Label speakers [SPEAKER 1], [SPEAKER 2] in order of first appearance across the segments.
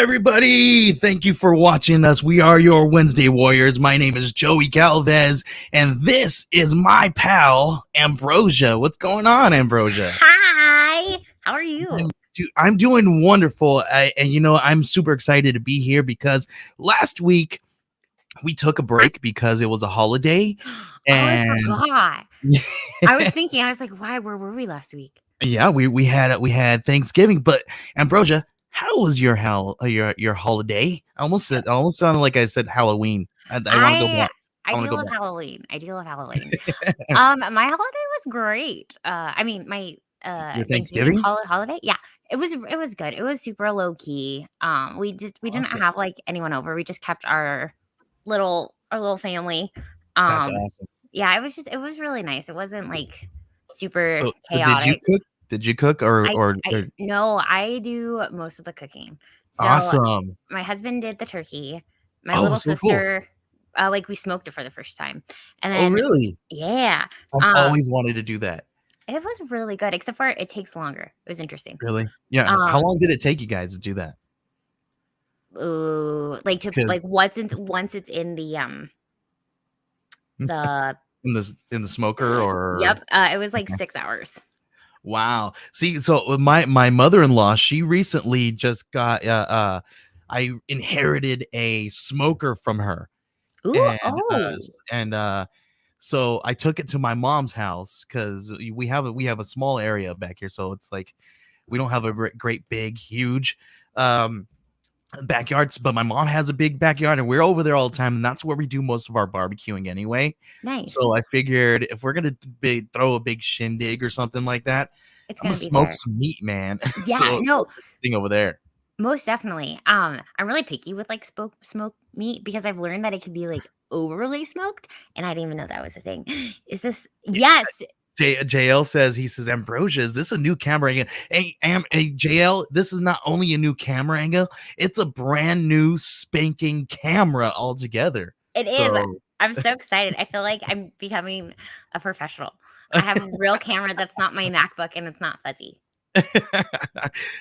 [SPEAKER 1] everybody? Thank you for watching us. We are your Wednesday Warriors. My name is Joey Galvez, and this is my pal, Ambrosia. What's going on, Ambrosia?
[SPEAKER 2] Hi. How are you?
[SPEAKER 1] I'm doing wonderful. I'm super excited to be here because last week we took a break because it was a holiday.
[SPEAKER 2] I forgot. I was thinking, I was like, why? Where were we last week?
[SPEAKER 1] Yeah, we had Thanksgiving, but Ambrosia, how was your holiday? I almost sounded like I said Halloween. I want to go back.
[SPEAKER 2] I do love Halloween. My holiday was great. My
[SPEAKER 1] Your
[SPEAKER 2] Thanksgiving
[SPEAKER 1] Thanksgiving?
[SPEAKER 2] holiday. Yeah, it was good. It was super low key. We didn't
[SPEAKER 1] Awesome.
[SPEAKER 2] have like anyone over. We just kept our little family.
[SPEAKER 1] That's awesome.
[SPEAKER 2] Yeah, it was really nice. It wasn't like super
[SPEAKER 1] So
[SPEAKER 2] chaotic.
[SPEAKER 1] did you cook or
[SPEAKER 2] No, I do most of the cooking. So
[SPEAKER 1] awesome?
[SPEAKER 2] my husband did the turkey. My
[SPEAKER 1] Oh,
[SPEAKER 2] little
[SPEAKER 1] so cool.
[SPEAKER 2] sister, we smoked it for the first time. And
[SPEAKER 1] Oh,
[SPEAKER 2] then,
[SPEAKER 1] really?
[SPEAKER 2] yeah,
[SPEAKER 1] I've always wanted to do that.
[SPEAKER 2] it was really good, except for it takes longer. It was interesting.
[SPEAKER 1] Really? Yeah. How long did it take you guys to do that?
[SPEAKER 2] Once it's in the
[SPEAKER 1] in the smoker or
[SPEAKER 2] yep, it was like 6 hours.
[SPEAKER 1] Wow. See, so my mother-in-law, she recently just got I inherited a smoker from her.
[SPEAKER 2] Ooh,
[SPEAKER 1] And so I took it to my mom's house because we have a small area back here, so it's like we don't have a great big huge backyards, but my mom has a big backyard and we're over there all the time, and that's where we do most of our barbecuing anyway.
[SPEAKER 2] nice.
[SPEAKER 1] So I figured if we're gonna throw a big shindig or something like that,
[SPEAKER 2] It's
[SPEAKER 1] I'm gonna
[SPEAKER 2] gonna be
[SPEAKER 1] smoke
[SPEAKER 2] there.
[SPEAKER 1] some meat, man.
[SPEAKER 2] Yeah,
[SPEAKER 1] So
[SPEAKER 2] no,
[SPEAKER 1] thing over there.
[SPEAKER 2] most definitely. I'm really picky with like smoked meat because I've learned that it can be like overly smoked, and I didn't even know that was a thing. Is this yes?
[SPEAKER 1] JL says Ambrosia, is this a new camera angle? Hey, JL, this is not only a new camera angle, it's a brand new spanking camera altogether.
[SPEAKER 2] It is. I'm so excited. I feel like I'm becoming a professional. I have a real camera that's not my MacBook and it's not fuzzy.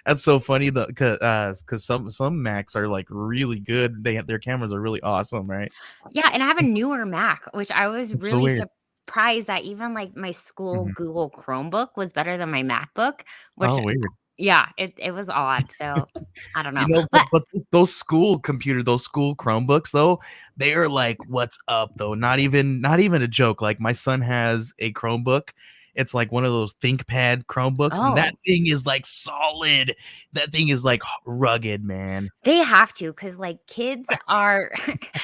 [SPEAKER 1] That's so funny though, because some Macs are like really good. Their cameras are really awesome, right?
[SPEAKER 2] Yeah, and I have a newer Mac, which I was
[SPEAKER 1] It's so
[SPEAKER 2] really
[SPEAKER 1] weird.
[SPEAKER 2] surprised that even like my school
[SPEAKER 1] Mhm.
[SPEAKER 2] Google Chromebook was better than my MacBook, which
[SPEAKER 1] Oh, weird.
[SPEAKER 2] yeah, it was odd. So I don't know.
[SPEAKER 1] But those school Chromebooks though, they are like what's up though. Not even a joke. Like my son has a Chromebook. It's like one of those ThinkPad Chromebooks, and that
[SPEAKER 2] Oh,
[SPEAKER 1] thing is like solid. That thing is like rugged, man.
[SPEAKER 2] they have to because like kids are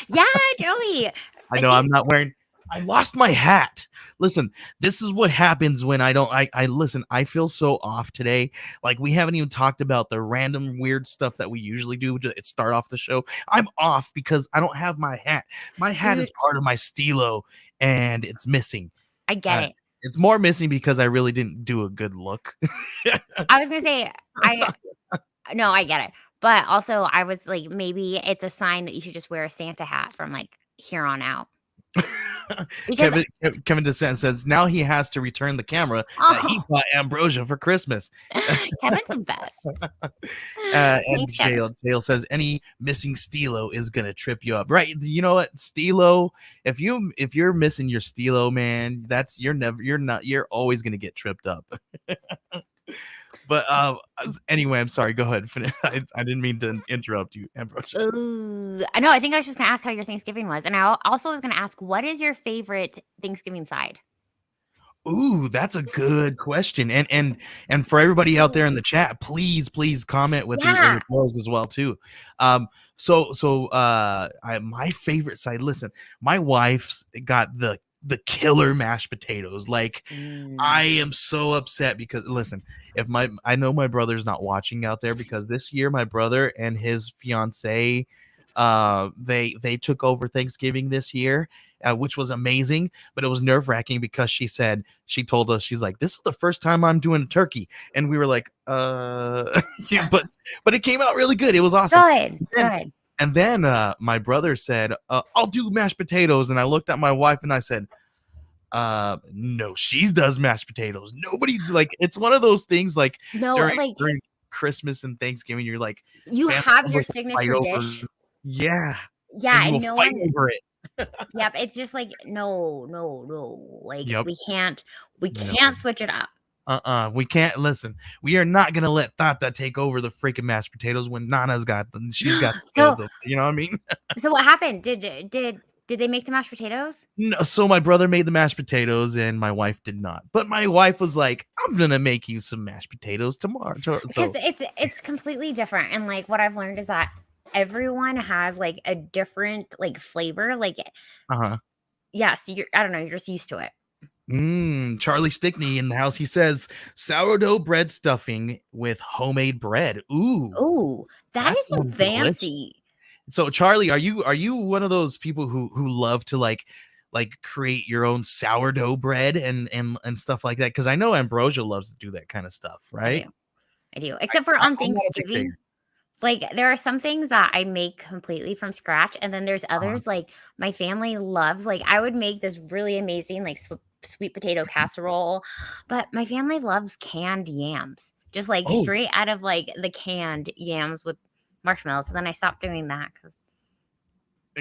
[SPEAKER 2] yeah, Joey.
[SPEAKER 1] I
[SPEAKER 2] I
[SPEAKER 1] know I'm
[SPEAKER 2] think
[SPEAKER 1] not wearing. I lost my hat. Listen, this is what happens when I don't. I listen. I feel so off today. Like we haven't even talked about the random weird stuff that we usually do to start off the show. I'm off because I don't have my hat. My hat
[SPEAKER 2] dude,
[SPEAKER 1] is part of my stilo, and it's missing.
[SPEAKER 2] I get it.
[SPEAKER 1] It's more missing because I really didn't do a good look.
[SPEAKER 2] I was gonna say I no, I get it. But also I was like, maybe it's a sign that you should just wear a Santa hat from like here on out. Because
[SPEAKER 1] Kevin DeSant says now he has to return the camera that he
[SPEAKER 2] oh,
[SPEAKER 1] bought Ambrosia for Christmas.
[SPEAKER 2] Kevin's the best.
[SPEAKER 1] And
[SPEAKER 2] Thanks, Kevin.
[SPEAKER 1] Jail says any missing stilo is gonna trip you up, right? You know what, stilo? If you're missing your stilo, man, you're always gonna get tripped up. But anyway, I'm sorry. Go ahead. I didn't mean to interrupt you, Ambrosia.
[SPEAKER 2] Ooh, I know. I think I was just gonna ask how your Thanksgiving was, and I also was gonna ask what is your favorite Thanksgiving side?
[SPEAKER 1] Ooh, that's a good question. And for everybody out there in the chat, please comment with
[SPEAKER 2] Yeah.
[SPEAKER 1] yours as well too. My favorite side. Listen, my wife's got the killer mashed potatoes. Like I
[SPEAKER 2] Mm.
[SPEAKER 1] am so upset because listen, I know my brother's not watching out there because this year my brother and his fiance they took over Thanksgiving this year, which was amazing, but it was nerve-wracking because she told us, she's like, this is the first time I'm doing a turkey, and we were like yeah, but it came out really good. It was awesome.
[SPEAKER 2] Good,
[SPEAKER 1] and,
[SPEAKER 2] good.
[SPEAKER 1] and then my brother said, I'll do mashed potatoes, and I looked at my wife and I said, no, she does mashed potatoes. Nobody, like, it's one of those things like
[SPEAKER 2] No,
[SPEAKER 1] during
[SPEAKER 2] like
[SPEAKER 1] during Christmas and Thanksgiving, you're like
[SPEAKER 2] You
[SPEAKER 1] family
[SPEAKER 2] have your
[SPEAKER 1] members will fight
[SPEAKER 2] signature
[SPEAKER 1] over,
[SPEAKER 2] dish.
[SPEAKER 1] yeah, and
[SPEAKER 2] Yeah,
[SPEAKER 1] you will
[SPEAKER 2] and no
[SPEAKER 1] fight
[SPEAKER 2] one
[SPEAKER 1] over it.
[SPEAKER 2] yep, it's just like, "No, no, no." Like,
[SPEAKER 1] Yep.
[SPEAKER 2] we
[SPEAKER 1] No.
[SPEAKER 2] can't switch it up.
[SPEAKER 1] We can't listen. We are not gonna let Tata take over the freaking mashed potatoes when Nana's got them. She's got the
[SPEAKER 2] So
[SPEAKER 1] skills. You know what I mean?
[SPEAKER 2] so what happened? Did they make the mashed potatoes?
[SPEAKER 1] No, so my brother made the mashed potatoes and my wife did not. But my wife was like, "I'm gonna make you some mashed potatoes tomorrow."
[SPEAKER 2] Because
[SPEAKER 1] So,
[SPEAKER 2] it's completely different, and, like, what I've learned is that everyone has, like, a different, like, flavor, like,
[SPEAKER 1] uh-huh.
[SPEAKER 2] yes, you're I don't know, you're just used to it.
[SPEAKER 1] Charlie Stickney in the house. He says sourdough bread stuffing with homemade bread. Ooh,
[SPEAKER 2] Ooh, that
[SPEAKER 1] that
[SPEAKER 2] is some
[SPEAKER 1] sounds delicious.
[SPEAKER 2] fancy.
[SPEAKER 1] So Charlie, are you one of those people who love to like create your own sourdough bread and stuff like that? Because I know Ambrosia loves to do that kind of stuff,
[SPEAKER 2] I do,
[SPEAKER 1] right?
[SPEAKER 2] I do, except for on
[SPEAKER 1] I'm not a big
[SPEAKER 2] Thanksgiving.
[SPEAKER 1] fan.
[SPEAKER 2] Like, there are some things that I make completely from scratch, and then there's
[SPEAKER 1] Uh-huh.
[SPEAKER 2] others, like, my family loves like, I would make this really amazing, like, sweet potato casserole, but my family loves canned yams, just, like,
[SPEAKER 1] Oh,
[SPEAKER 2] straight out of, like, the canned yams with marshmallows, so then I stopped doing that because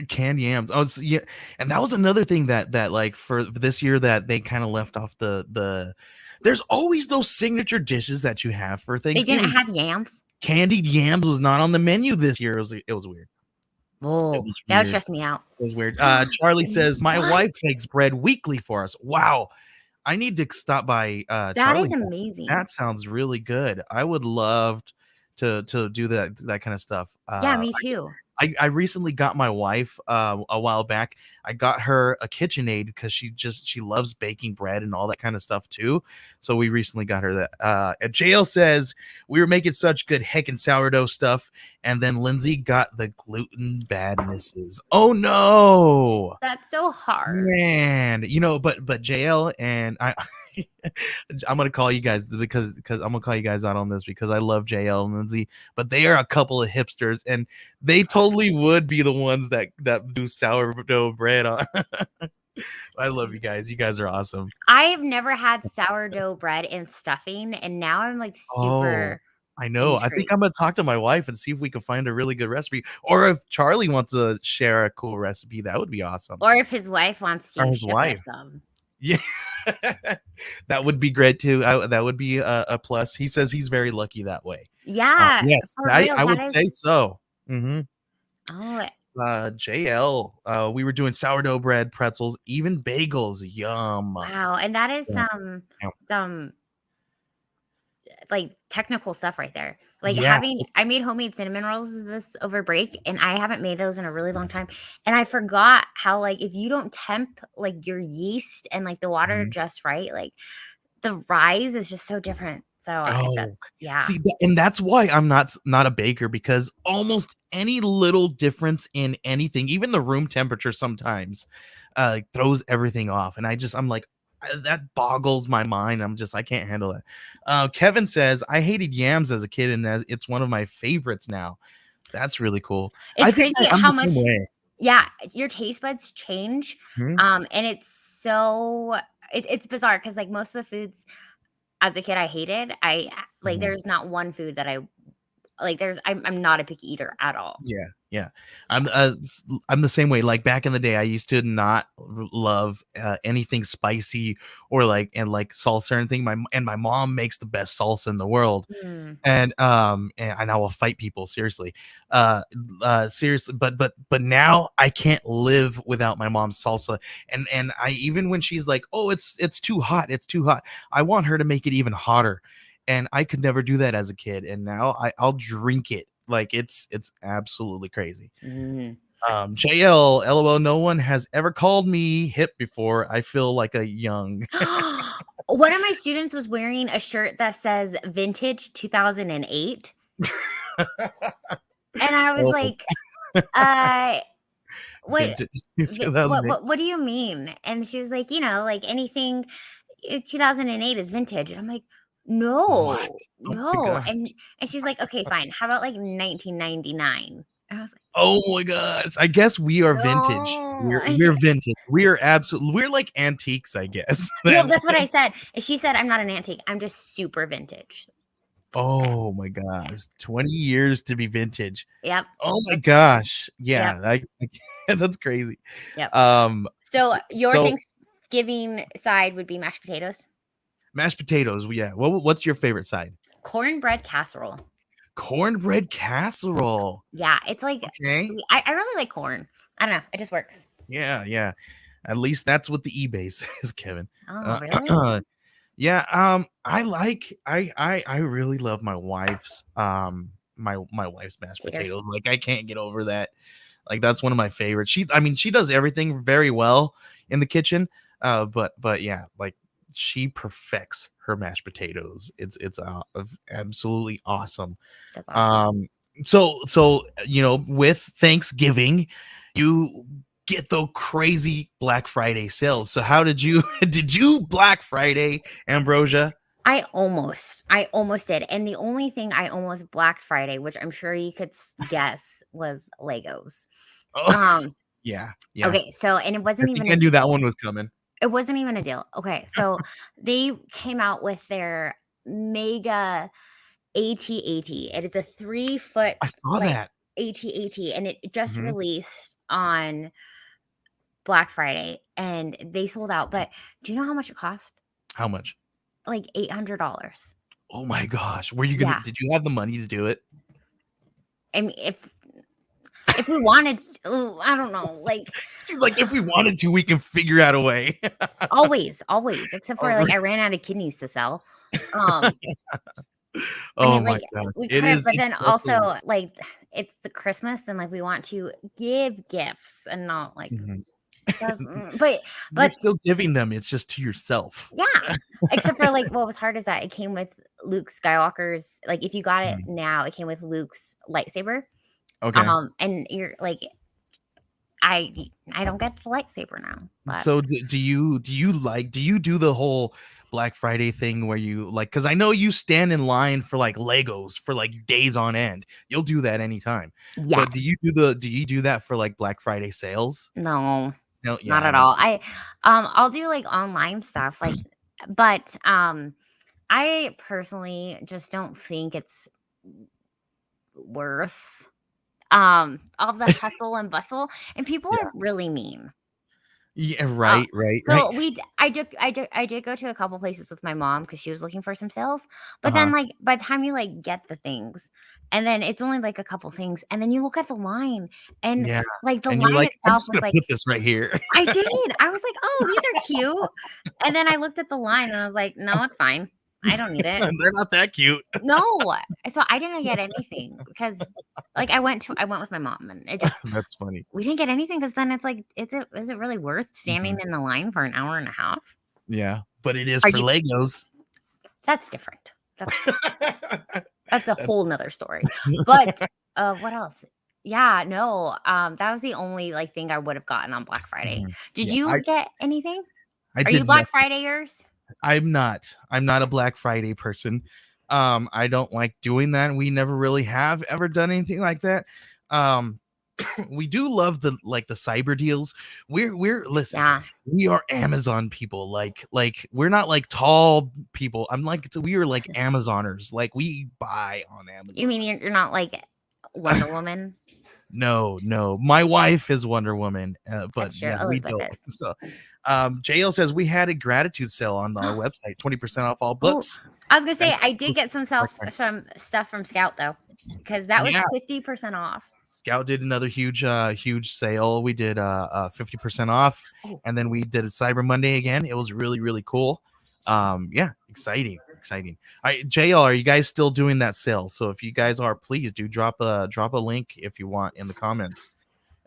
[SPEAKER 1] canned yams. Oh, yeah, and that was another thing that like for this year that they kind of left off the. There's always those signature dishes that you have for
[SPEAKER 2] they didn't
[SPEAKER 1] Thanksgiving.
[SPEAKER 2] have yams?
[SPEAKER 1] Candied yams was not on the menu this year. It was weird. It
[SPEAKER 2] Oh,
[SPEAKER 1] was
[SPEAKER 2] that would
[SPEAKER 1] weird.
[SPEAKER 2] stress me out.
[SPEAKER 1] It was weird. Charlie says, "My
[SPEAKER 2] What?
[SPEAKER 1] wife makes bread weekly for us." Wow. I need to stop by
[SPEAKER 2] That is
[SPEAKER 1] Charlie's house.
[SPEAKER 2] amazing.
[SPEAKER 1] That sounds really good. I would love to do that kind of stuff.
[SPEAKER 2] Yeah, me too.
[SPEAKER 1] I recently got my wife a while back. I got her a KitchenAid because she loves baking bread and all that kind of stuff too. So we recently got her that. And JL says we were making such good heckin' sourdough stuff, and then Lindsay got the gluten badnesses. Oh no,
[SPEAKER 2] That's so hard.
[SPEAKER 1] man! But JL and I. I'm gonna call you guys because I'm gonna call you guys out on this because I love JL and Lindsay, but they are a couple of hipsters and they totally would be the ones that do sourdough bread on. I love you guys. You guys are awesome.
[SPEAKER 2] I've never had sourdough bread and stuffing, and now I'm, like,
[SPEAKER 1] Oh,
[SPEAKER 2] super
[SPEAKER 1] I know. I think
[SPEAKER 2] intrigued.
[SPEAKER 1] I'm gonna talk to my wife and see if we can find a really good recipe, or if Charlie wants to share a cool recipe, that would be awesome.
[SPEAKER 2] Or if his wife wants
[SPEAKER 1] Or
[SPEAKER 2] to
[SPEAKER 1] his
[SPEAKER 2] ship us
[SPEAKER 1] wife.
[SPEAKER 2] some.
[SPEAKER 1] Yeah, that would be great too. That would be a plus. He says he's very lucky that way.
[SPEAKER 2] Yeah,
[SPEAKER 1] Yes,
[SPEAKER 2] for
[SPEAKER 1] I
[SPEAKER 2] real,
[SPEAKER 1] I
[SPEAKER 2] that
[SPEAKER 1] would
[SPEAKER 2] is
[SPEAKER 1] say so. Mhm.
[SPEAKER 2] oh,
[SPEAKER 1] JL, we were doing sourdough bread, pretzels, even bagels. Yum.
[SPEAKER 2] wow, and that is
[SPEAKER 1] Yeah.
[SPEAKER 2] some, like, technical stuff right there. Like,
[SPEAKER 1] Yeah.
[SPEAKER 2] having I made homemade cinnamon rolls this over break, and I haven't made those in a really long time, and I forgot how, like, if you don't temp, like, your yeast and, like, the water
[SPEAKER 1] Mhm.
[SPEAKER 2] just right, like, the rise is just so different. So, I that's
[SPEAKER 1] Oh,
[SPEAKER 2] yeah.
[SPEAKER 1] see, and that's why I'm not a baker because almost any little difference in anything, even the room temperature sometimes, throws everything off, and I'm like, that boggles my mind. I can't handle it. Kevin says, "I hated yams as a kid, and as it's one of my favorites now." That's really cool. I
[SPEAKER 2] It's
[SPEAKER 1] think
[SPEAKER 2] crazy
[SPEAKER 1] I'm
[SPEAKER 2] how
[SPEAKER 1] the same
[SPEAKER 2] much
[SPEAKER 1] way.
[SPEAKER 2] yeah, your taste buds change,
[SPEAKER 1] Mhm,
[SPEAKER 2] and it's so it's bizarre because like, most of the foods as a kid I hated, like,
[SPEAKER 1] mhm.
[SPEAKER 2] there's not one food that I like, I'm not a picky eater at all.
[SPEAKER 1] Yeah, yeah. I'm the same way. Like back in the day, I used to not love anything spicy or like salsa or anything. My mom makes the best salsa in the world,
[SPEAKER 2] Mm.
[SPEAKER 1] and I will fight people seriously, seriously. But now I can't live without my mom's salsa, and I even when she's like, oh, it's too hot, it's too hot. I want her to make it even hotter and I could never do that as a kid, and now I'll drink it like it's absolutely crazy.
[SPEAKER 2] Mhm.
[SPEAKER 1] JL, LOL, no one has ever called me hip before. I feel like a young.
[SPEAKER 2] One of my students was wearing a shirt that says "Vintage 2008," and I was
[SPEAKER 1] Oh,
[SPEAKER 2] like, "Uh, what
[SPEAKER 1] vintage
[SPEAKER 2] what
[SPEAKER 1] 2008.
[SPEAKER 2] what do you mean?" And she was like, like, anything 2008 is vintage, and I'm like,
[SPEAKER 1] What?
[SPEAKER 2] "No,
[SPEAKER 1] Oh my
[SPEAKER 2] no,"
[SPEAKER 1] god.
[SPEAKER 2] and she's like, "Okay, fine. How about, like, 1999?" I was like,
[SPEAKER 1] Oh my gosh. I guess we are vintage.
[SPEAKER 2] "No,"
[SPEAKER 1] We're
[SPEAKER 2] and
[SPEAKER 1] we're vintage. We're like antiques, I guess.
[SPEAKER 2] well,
[SPEAKER 1] Then
[SPEAKER 2] that's what I said, and she said, "I'm not an antique. I'm just super vintage."
[SPEAKER 1] Oh my gosh, 20 years to be vintage.
[SPEAKER 2] Yep.
[SPEAKER 1] Oh my
[SPEAKER 2] Yep.
[SPEAKER 1] gosh.
[SPEAKER 2] Yep.
[SPEAKER 1] Yeah, that's crazy.
[SPEAKER 2] Yep. So
[SPEAKER 1] So,
[SPEAKER 2] your Thanksgiving side would be mashed potatoes,
[SPEAKER 1] mashed potatoes, yeah. What's your favorite side?
[SPEAKER 2] cornbread casserole.
[SPEAKER 1] Cornbread casserole.
[SPEAKER 2] Yeah, it's like
[SPEAKER 1] Okay.
[SPEAKER 2] sweet. I really like corn. I don't know. It just works.
[SPEAKER 1] Yeah, yeah. At least that's what the eBay says, Kevin.
[SPEAKER 2] Oh,
[SPEAKER 1] Uh,
[SPEAKER 2] really?
[SPEAKER 1] yeah, I really love my wife's my wife's mashed
[SPEAKER 2] Taters.
[SPEAKER 1] potatoes. Like I can't get over that. Like that's one of my favorites. I mean, she does everything very well in the kitchen. But yeah, like she perfects her mashed potatoes. It's absolutely awesome.
[SPEAKER 2] That's awesome.
[SPEAKER 1] So with Thanksgiving, you get the crazy Black Friday sales. So how did you did you Black Friday, Ambrosia?
[SPEAKER 2] I almost did. And the only thing I almost Black Friday, which I'm sure you could guess, was Legos.
[SPEAKER 1] Oh,
[SPEAKER 2] Um,
[SPEAKER 1] yeah, yeah.
[SPEAKER 2] okay, so and
[SPEAKER 1] I think I knew that one was coming.
[SPEAKER 2] it wasn't even a deal. Okay, so they came out with their mega AT-AT. It is a 3-foot
[SPEAKER 1] I saw
[SPEAKER 2] like
[SPEAKER 1] that.
[SPEAKER 2] AT-AT, and it just
[SPEAKER 1] Mhm.
[SPEAKER 2] released on Black Friday, and they sold out. But do you know how much it cost?
[SPEAKER 1] How much?
[SPEAKER 2] Like $800.
[SPEAKER 1] Oh my gosh. Were you gonna
[SPEAKER 2] Yeah.
[SPEAKER 1] did you have the money to do it?
[SPEAKER 2] I mean, if we wanted to, I don't know, like,
[SPEAKER 1] She's like, if we wanted to, we can figure out a way.
[SPEAKER 2] always, except
[SPEAKER 1] Oh,
[SPEAKER 2] for, like, I ran out of kidneys to sell. Um, I
[SPEAKER 1] oh
[SPEAKER 2] mean,
[SPEAKER 1] my
[SPEAKER 2] like,
[SPEAKER 1] gosh.
[SPEAKER 2] we
[SPEAKER 1] It
[SPEAKER 2] could,
[SPEAKER 1] is
[SPEAKER 2] but
[SPEAKER 1] it's
[SPEAKER 2] then
[SPEAKER 1] definitely
[SPEAKER 2] also, like, it's the Christmas and, like, we want to give gifts and not, like,
[SPEAKER 1] mhm. You're
[SPEAKER 2] but
[SPEAKER 1] still giving them, it's just to yourself.
[SPEAKER 2] yeah, except for, like, what was hard is that it came with Luke Skywalker's like, if you got it
[SPEAKER 1] Mhm.
[SPEAKER 2] now, it came with Luke's lightsaber,
[SPEAKER 1] Okay.
[SPEAKER 2] and you're like, I I don't get the lightsaber now, but
[SPEAKER 1] So do you do the whole Black Friday thing where you like because I know you stand in line for like Legos for like days on end. You'll do that anytime.
[SPEAKER 2] yeah,
[SPEAKER 1] But do you do that for like Black Friday sales?
[SPEAKER 2] no,
[SPEAKER 1] No,
[SPEAKER 2] not
[SPEAKER 1] yeah,
[SPEAKER 2] at
[SPEAKER 1] no.
[SPEAKER 2] all. I'll do, like, online stuff, like but, I personally just don't think it's worth, all the hustle and bustle, and people
[SPEAKER 1] Yeah.
[SPEAKER 2] are really mean.
[SPEAKER 1] Yeah,
[SPEAKER 2] Uh,
[SPEAKER 1] right.
[SPEAKER 2] so I did go to a couple places with my mom because she was looking for some sales, but then,
[SPEAKER 1] Uh-huh.
[SPEAKER 2] like, by the time you, like, get the things, and then it's only, like, a couple things, and then you look at the line, and,
[SPEAKER 1] Yeah.
[SPEAKER 2] like, the
[SPEAKER 1] And you're
[SPEAKER 2] line
[SPEAKER 1] like, I'm
[SPEAKER 2] itself
[SPEAKER 1] just
[SPEAKER 2] was
[SPEAKER 1] gonna
[SPEAKER 2] like
[SPEAKER 1] put this right here.
[SPEAKER 2] I did. I was like, "Oh, these are cute," and then I looked at the line, and I was like, "No, it's fine. I don't need it."
[SPEAKER 1] They're not that cute.
[SPEAKER 2] No. So I didn't get anything because, like, I went with my mom, and it just
[SPEAKER 1] That's funny.
[SPEAKER 2] we didn't get anything because then it's like, is it really worth
[SPEAKER 1] Mhm.
[SPEAKER 2] standing in the line for an hour and a half?
[SPEAKER 1] Yeah. But it is
[SPEAKER 2] Are
[SPEAKER 1] for
[SPEAKER 2] you
[SPEAKER 1] Legos.
[SPEAKER 2] That's different. That's a
[SPEAKER 1] That's
[SPEAKER 2] whole 'nother story. But, what else? Yeah, no, that was the only, like, thing I would have gotten on Black Friday.
[SPEAKER 1] Mhm.
[SPEAKER 2] Did
[SPEAKER 1] Yeah,
[SPEAKER 2] you get anything?
[SPEAKER 1] I
[SPEAKER 2] Are you
[SPEAKER 1] did
[SPEAKER 2] Black
[SPEAKER 1] nothing.
[SPEAKER 2] Fridayers?
[SPEAKER 1] I'm not a Black Friday person. I don't like doing that. We never really have ever done anything like that. Um, we do love the cyber deals. We're listen,
[SPEAKER 2] Yeah.
[SPEAKER 1] we are Amazon people. Like we're not like tall people. I'm like we are like Amazoners. Like we buy on
[SPEAKER 2] You
[SPEAKER 1] Amazon.
[SPEAKER 2] mean you're not like Wonder Woman?
[SPEAKER 1] No, no. My wife is Wonder Woman, but
[SPEAKER 2] That's true.
[SPEAKER 1] yeah, we
[SPEAKER 2] Elizabeth
[SPEAKER 1] don't.
[SPEAKER 2] is.
[SPEAKER 1] So, JL says we had a gratitude sale on our website, 20% off all
[SPEAKER 2] Oh,
[SPEAKER 1] books.
[SPEAKER 2] I was gonna
[SPEAKER 1] And
[SPEAKER 2] say I did get some stuff from Scout though, because that was
[SPEAKER 1] yeah,
[SPEAKER 2] 50% off.
[SPEAKER 1] Scout did another huge sale. We did 50% off,
[SPEAKER 2] Oh,
[SPEAKER 1] and then we did a Cyber Monday again. It was really cool. Yeah, exciting. I JL, are you guys still doing that sale? So if you guys are, please do drop a link if you want in the comments.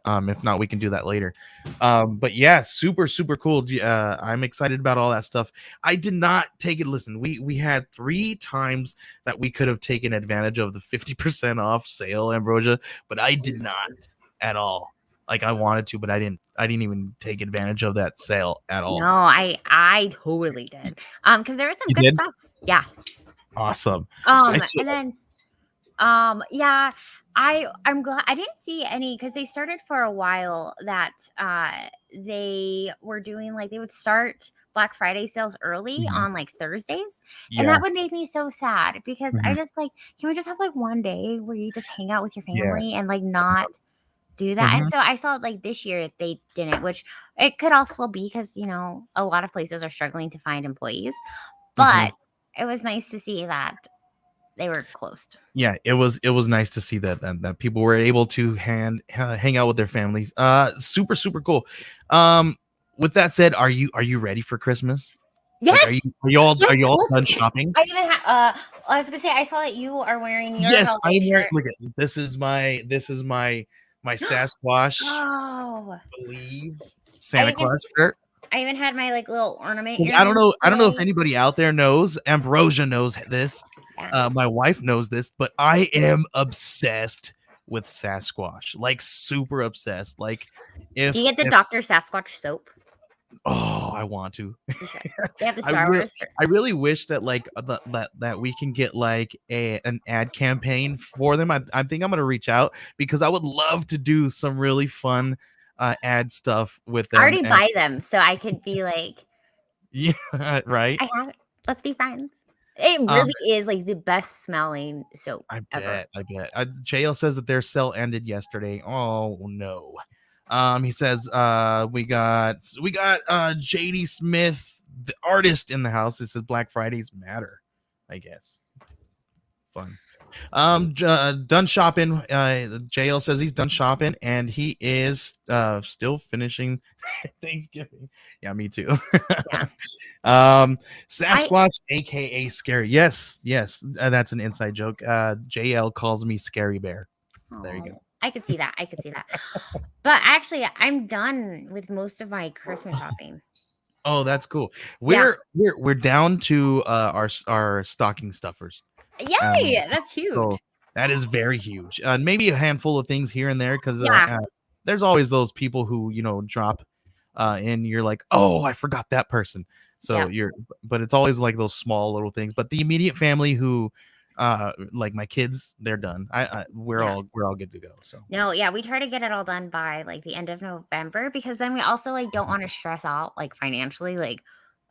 [SPEAKER 1] If not, we can do that later. But yeah, super cool. I'm excited about all that stuff. I did not take it. Listen, we had 3 times that we could have taken advantage of the 50% off sale, Ambrosia, but I did not at all. Like I wanted to, but I didn't even take advantage of that sale at
[SPEAKER 2] no,
[SPEAKER 1] all.
[SPEAKER 2] I totally did. Because there was some
[SPEAKER 1] You
[SPEAKER 2] good
[SPEAKER 1] did?
[SPEAKER 2] stuff. Yeah.
[SPEAKER 1] Awesome. I
[SPEAKER 2] And then, yeah. I'm glad I didn't see any because they started for a while that they were doing like they would start Black Friday sales early
[SPEAKER 1] Mhm.
[SPEAKER 2] on like Thursdays, and
[SPEAKER 1] Yeah.
[SPEAKER 2] that would make me so sad because I
[SPEAKER 1] Mhm.
[SPEAKER 2] just like, can we just have like one day where you just hang out with your
[SPEAKER 1] Yeah.
[SPEAKER 2] family and like not do that? And
[SPEAKER 1] Mhm.
[SPEAKER 2] so I saw like this year they didn't, which it could also be because a lot of places are struggling to find employees,
[SPEAKER 1] Mhm.
[SPEAKER 2] but it was nice to see that they were closed.
[SPEAKER 1] Yeah, it was nice to see that people were able to hang out with their families. Super super cool. Um, with that said, are you ready for Christmas? Like, are you
[SPEAKER 2] Yes.
[SPEAKER 1] are you all
[SPEAKER 2] Yes,
[SPEAKER 1] are you all
[SPEAKER 2] look,
[SPEAKER 1] done shopping?
[SPEAKER 2] I even have. I was gonna say I saw that you are wearing your
[SPEAKER 1] Yes, I
[SPEAKER 2] holiday
[SPEAKER 1] am wearing.
[SPEAKER 2] shirt.
[SPEAKER 1] Look at this is my Sasquatch
[SPEAKER 2] Oh,
[SPEAKER 1] believe
[SPEAKER 2] I
[SPEAKER 1] Santa
[SPEAKER 2] even
[SPEAKER 1] Claus shirt.
[SPEAKER 2] I even had my like little ornament
[SPEAKER 1] 'Cause
[SPEAKER 2] earrings
[SPEAKER 1] I don't know if
[SPEAKER 2] today.
[SPEAKER 1] anybody out there knows. Ambrosia knows this.
[SPEAKER 2] Yeah.
[SPEAKER 1] My wife knows this, but I am obsessed with Sasquatch. Like super obsessed. Like
[SPEAKER 2] Do you
[SPEAKER 1] if
[SPEAKER 2] get the
[SPEAKER 1] if
[SPEAKER 2] Dr. Sasquatch soap?
[SPEAKER 1] oh, I want to.
[SPEAKER 2] You should. They have the
[SPEAKER 1] I
[SPEAKER 2] Star
[SPEAKER 1] really
[SPEAKER 2] Wars.
[SPEAKER 1] I really wish that like that we can get like an ad campaign for them. I think I'm gonna reach out because I would love to do some really fun ad stuff with
[SPEAKER 2] I
[SPEAKER 1] them
[SPEAKER 2] already
[SPEAKER 1] and
[SPEAKER 2] buy them, so I could be like,
[SPEAKER 1] yeah, right.
[SPEAKER 2] I have it. Let's be friends. It
[SPEAKER 1] Um
[SPEAKER 2] really is like the best smelling soap ever.
[SPEAKER 1] I bet. JL says that their sale ended yesterday. Oh no. He says we got JD Smith, the artist in the house. It says Black Fridays matter, I guess. Fun. Done shopping. JL says he's done shopping and he is still finishing Thanksgiving. Yeah, me too.
[SPEAKER 2] Yeah. I
[SPEAKER 1] Sasquatch, aka Scary. Yes, yes, that's an inside joke. JL calls me Scary Bear. There you go.
[SPEAKER 2] Oh, I could see that. I could see that. But actually, I'm done with most of my Christmas shopping.
[SPEAKER 1] Oh, that's cool.
[SPEAKER 2] Yeah.
[SPEAKER 1] We're down to our stocking stuffers.
[SPEAKER 2] Yay! That's
[SPEAKER 1] So
[SPEAKER 2] huge.
[SPEAKER 1] that is very huge. Maybe a handful of things here and there because
[SPEAKER 2] Yeah.
[SPEAKER 1] there's always those people who drop, and you're like, oh, I forgot that person. So
[SPEAKER 2] Yep.
[SPEAKER 1] but it's always like those small little things. But the immediate family who, like my kids, they're done.
[SPEAKER 2] Yeah.
[SPEAKER 1] We're all good to go. So
[SPEAKER 2] No, yeah, we try to get it all done by like the end of November because then we also like don't want to stress out like financially, like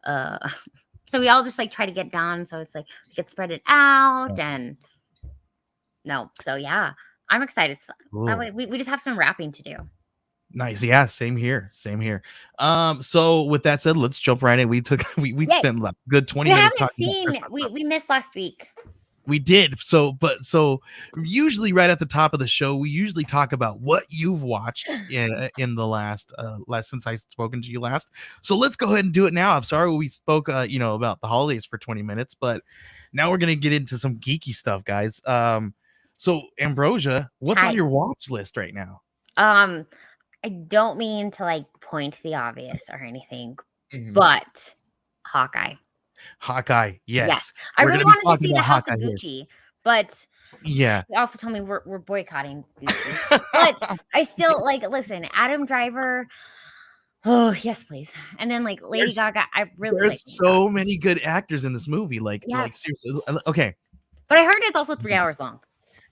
[SPEAKER 2] uh so we all just like try to get done so it's like we could spread it out and no. So yeah, I'm excited. That
[SPEAKER 1] cool.
[SPEAKER 2] way we just have some wrapping to do.
[SPEAKER 1] Nice. Yeah, same here. Same here. So with that said, let's jump right in. We
[SPEAKER 2] Yay.
[SPEAKER 1] spent like good
[SPEAKER 2] We
[SPEAKER 1] 20 minutes
[SPEAKER 2] haven't
[SPEAKER 1] talking about
[SPEAKER 2] seen
[SPEAKER 1] Christmas
[SPEAKER 2] we
[SPEAKER 1] stuff.
[SPEAKER 2] we missed last week.
[SPEAKER 1] We did. So usually right at the top of the show, we usually talk about what you've watched in the last since I spoken to you last. So let's go ahead and do it now. I'm sorry we spoke about the holidays for 20 minutes, but now we're gonna get into some geeky stuff, guys. So Ambrosia, what's on
[SPEAKER 2] Hi.
[SPEAKER 1] your watch list right now?
[SPEAKER 2] Um I don't mean to like point to the obvious or anything,
[SPEAKER 1] Mhm.
[SPEAKER 2] but Hawkeye.
[SPEAKER 1] Hawkeye.
[SPEAKER 2] Yes.
[SPEAKER 1] Yes.
[SPEAKER 2] I
[SPEAKER 1] We're
[SPEAKER 2] really
[SPEAKER 1] gonna be
[SPEAKER 2] wanted to
[SPEAKER 1] talking
[SPEAKER 2] see the
[SPEAKER 1] about
[SPEAKER 2] House of
[SPEAKER 1] Hawkeye here.
[SPEAKER 2] Gucci, but
[SPEAKER 1] Yeah.
[SPEAKER 2] they also told me we're boycotting Gucci. But I still like listen, Adam Driver. Oh, yes, please. And then like Lady
[SPEAKER 1] There's
[SPEAKER 2] Gaga. I really
[SPEAKER 1] there's
[SPEAKER 2] like Lady Gaga.
[SPEAKER 1] so many good actors in this movie.
[SPEAKER 2] Yeah.
[SPEAKER 1] Like seriously. Okay.
[SPEAKER 2] But I heard it's also 3 hours long.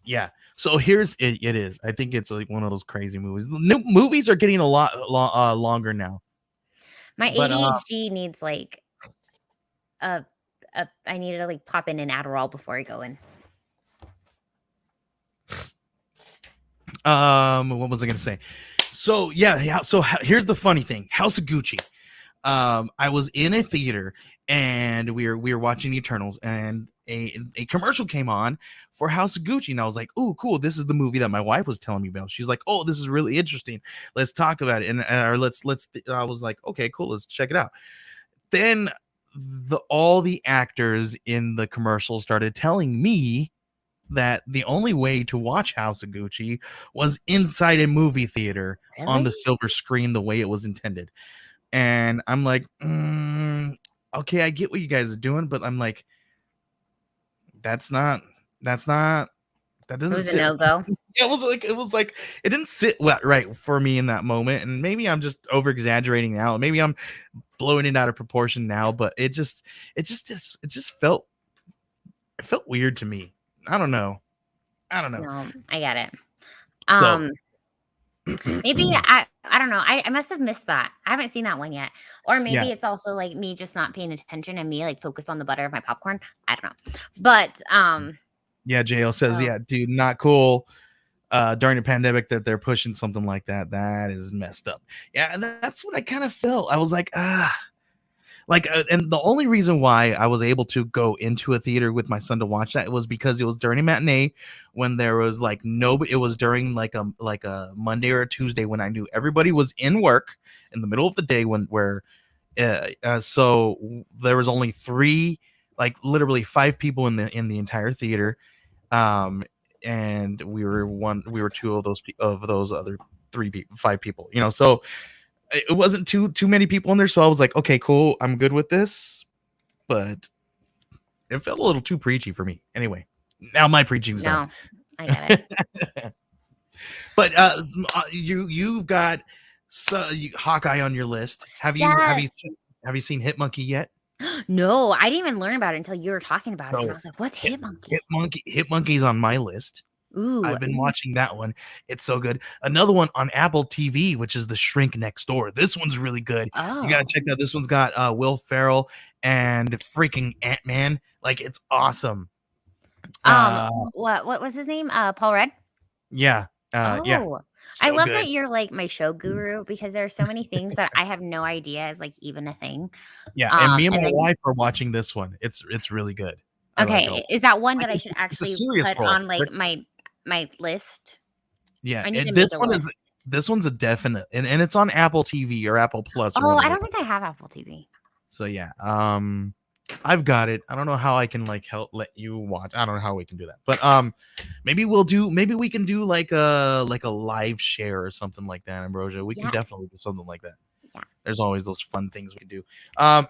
[SPEAKER 1] Yeah. So here's it is. I think it's like one of those crazy movies. New movies are getting a lot longer now.
[SPEAKER 2] My
[SPEAKER 1] But
[SPEAKER 2] ADHD needs like a, I need to like pop in an Adderall before I go in.
[SPEAKER 1] what was I gonna say? So yeah. So here's the funny thing: House of Gucci. I was in a theater and we were watching Eternals, and a commercial came on for House of Gucci, and I was like, "Oh, cool! This is the movie that my wife was telling me about." She's like, "Oh, this is really interesting. Let's talk about it." And or let's. I was like, "Okay, cool. Let's check it out." Then all the actors in the commercial started telling me that the only way to watch House of Gucci was inside a movie theater on
[SPEAKER 2] Really?
[SPEAKER 1] the silver screen the way it was intended. And I'm like, okay, I get what you guys are doing, but I'm like, that's not, that's not, that
[SPEAKER 2] It
[SPEAKER 1] doesn't
[SPEAKER 2] was a
[SPEAKER 1] sit.
[SPEAKER 2] no go.
[SPEAKER 1] Yeah, it was like, it didn't sit right for me in that moment. And maybe I'm just over exaggerating now. Maybe I'm blowing it out of proportion now, but it just felt weird to me. I don't know. I don't know.
[SPEAKER 2] No, I get it.
[SPEAKER 1] So
[SPEAKER 2] Maybe I don't know. I must have missed that. I haven't seen that one yet. Or
[SPEAKER 1] yeah,
[SPEAKER 2] maybe it's also like me just not paying attention and me like focused on the butter of my popcorn. I don't know. But
[SPEAKER 1] yeah. JL says,
[SPEAKER 2] oh,
[SPEAKER 1] yeah, dude, not cool. During the pandemic that they're pushing something like that. That is messed up. Yeah, and that's what I kind of felt. I was like, and the only reason why I was able to go into a theater with my son to watch that was because it was during a matinee when there was like nobody. It was during like a Monday or a Tuesday when I knew everybody was in work in the middle of the day so there was only three, like literally five people in the entire theater, and we were two of those other five people, so it wasn't too many people in there, so I was like, okay, cool, I'm good with this, but it felt a little too preachy for me. Anyway, now my preaching's done.
[SPEAKER 2] no, I get it.
[SPEAKER 1] But you've got Hawkeye on your list. Have you
[SPEAKER 2] Yes.
[SPEAKER 1] seen Hitmonkey yet?
[SPEAKER 2] No, I didn't even learn about it until you were talking about it. And I
[SPEAKER 1] So
[SPEAKER 2] was like, what's Hitmonkey?
[SPEAKER 1] Hitmonkey's on my list.
[SPEAKER 2] Ooh.
[SPEAKER 1] I've been watching that one. It's so good. Another one on Apple TV, which is The Shrink Next Door. This one's really good. You gotta
[SPEAKER 2] Oh.
[SPEAKER 1] check that. This one's got Will Ferrell and freaking Ant-Man. Like, it's awesome.
[SPEAKER 2] What was his name? Paul Rudd?
[SPEAKER 1] Yeah. Yeah.
[SPEAKER 2] Oh. I
[SPEAKER 1] So
[SPEAKER 2] love
[SPEAKER 1] good.
[SPEAKER 2] that you're like my show guru because there are so many things that I have no idea is like even a thing.
[SPEAKER 1] Yeah. And me and
[SPEAKER 2] And
[SPEAKER 1] my
[SPEAKER 2] then
[SPEAKER 1] wife are watching this one. It's really good. I like it a
[SPEAKER 2] okay,
[SPEAKER 1] lot.
[SPEAKER 2] is that one that
[SPEAKER 1] Like,
[SPEAKER 2] I should
[SPEAKER 1] it's a
[SPEAKER 2] actually
[SPEAKER 1] serious
[SPEAKER 2] put
[SPEAKER 1] role.
[SPEAKER 2] on like my list?
[SPEAKER 1] Yeah.
[SPEAKER 2] I need to make a list.
[SPEAKER 1] This one's a definite, and it's on Apple TV or Apple Plus or
[SPEAKER 2] Oh, I
[SPEAKER 1] whatever.
[SPEAKER 2] don't think I have Apple TV.
[SPEAKER 1] So yeah, I've got it. I don't know how I can like help let you watch. I don't know how we can do that, but maybe we can do like a live share or something like that, Ambrosia. We can
[SPEAKER 2] Yes.
[SPEAKER 1] definitely do something like that.
[SPEAKER 2] Yeah.
[SPEAKER 1] There's always those fun things we can do. Oh,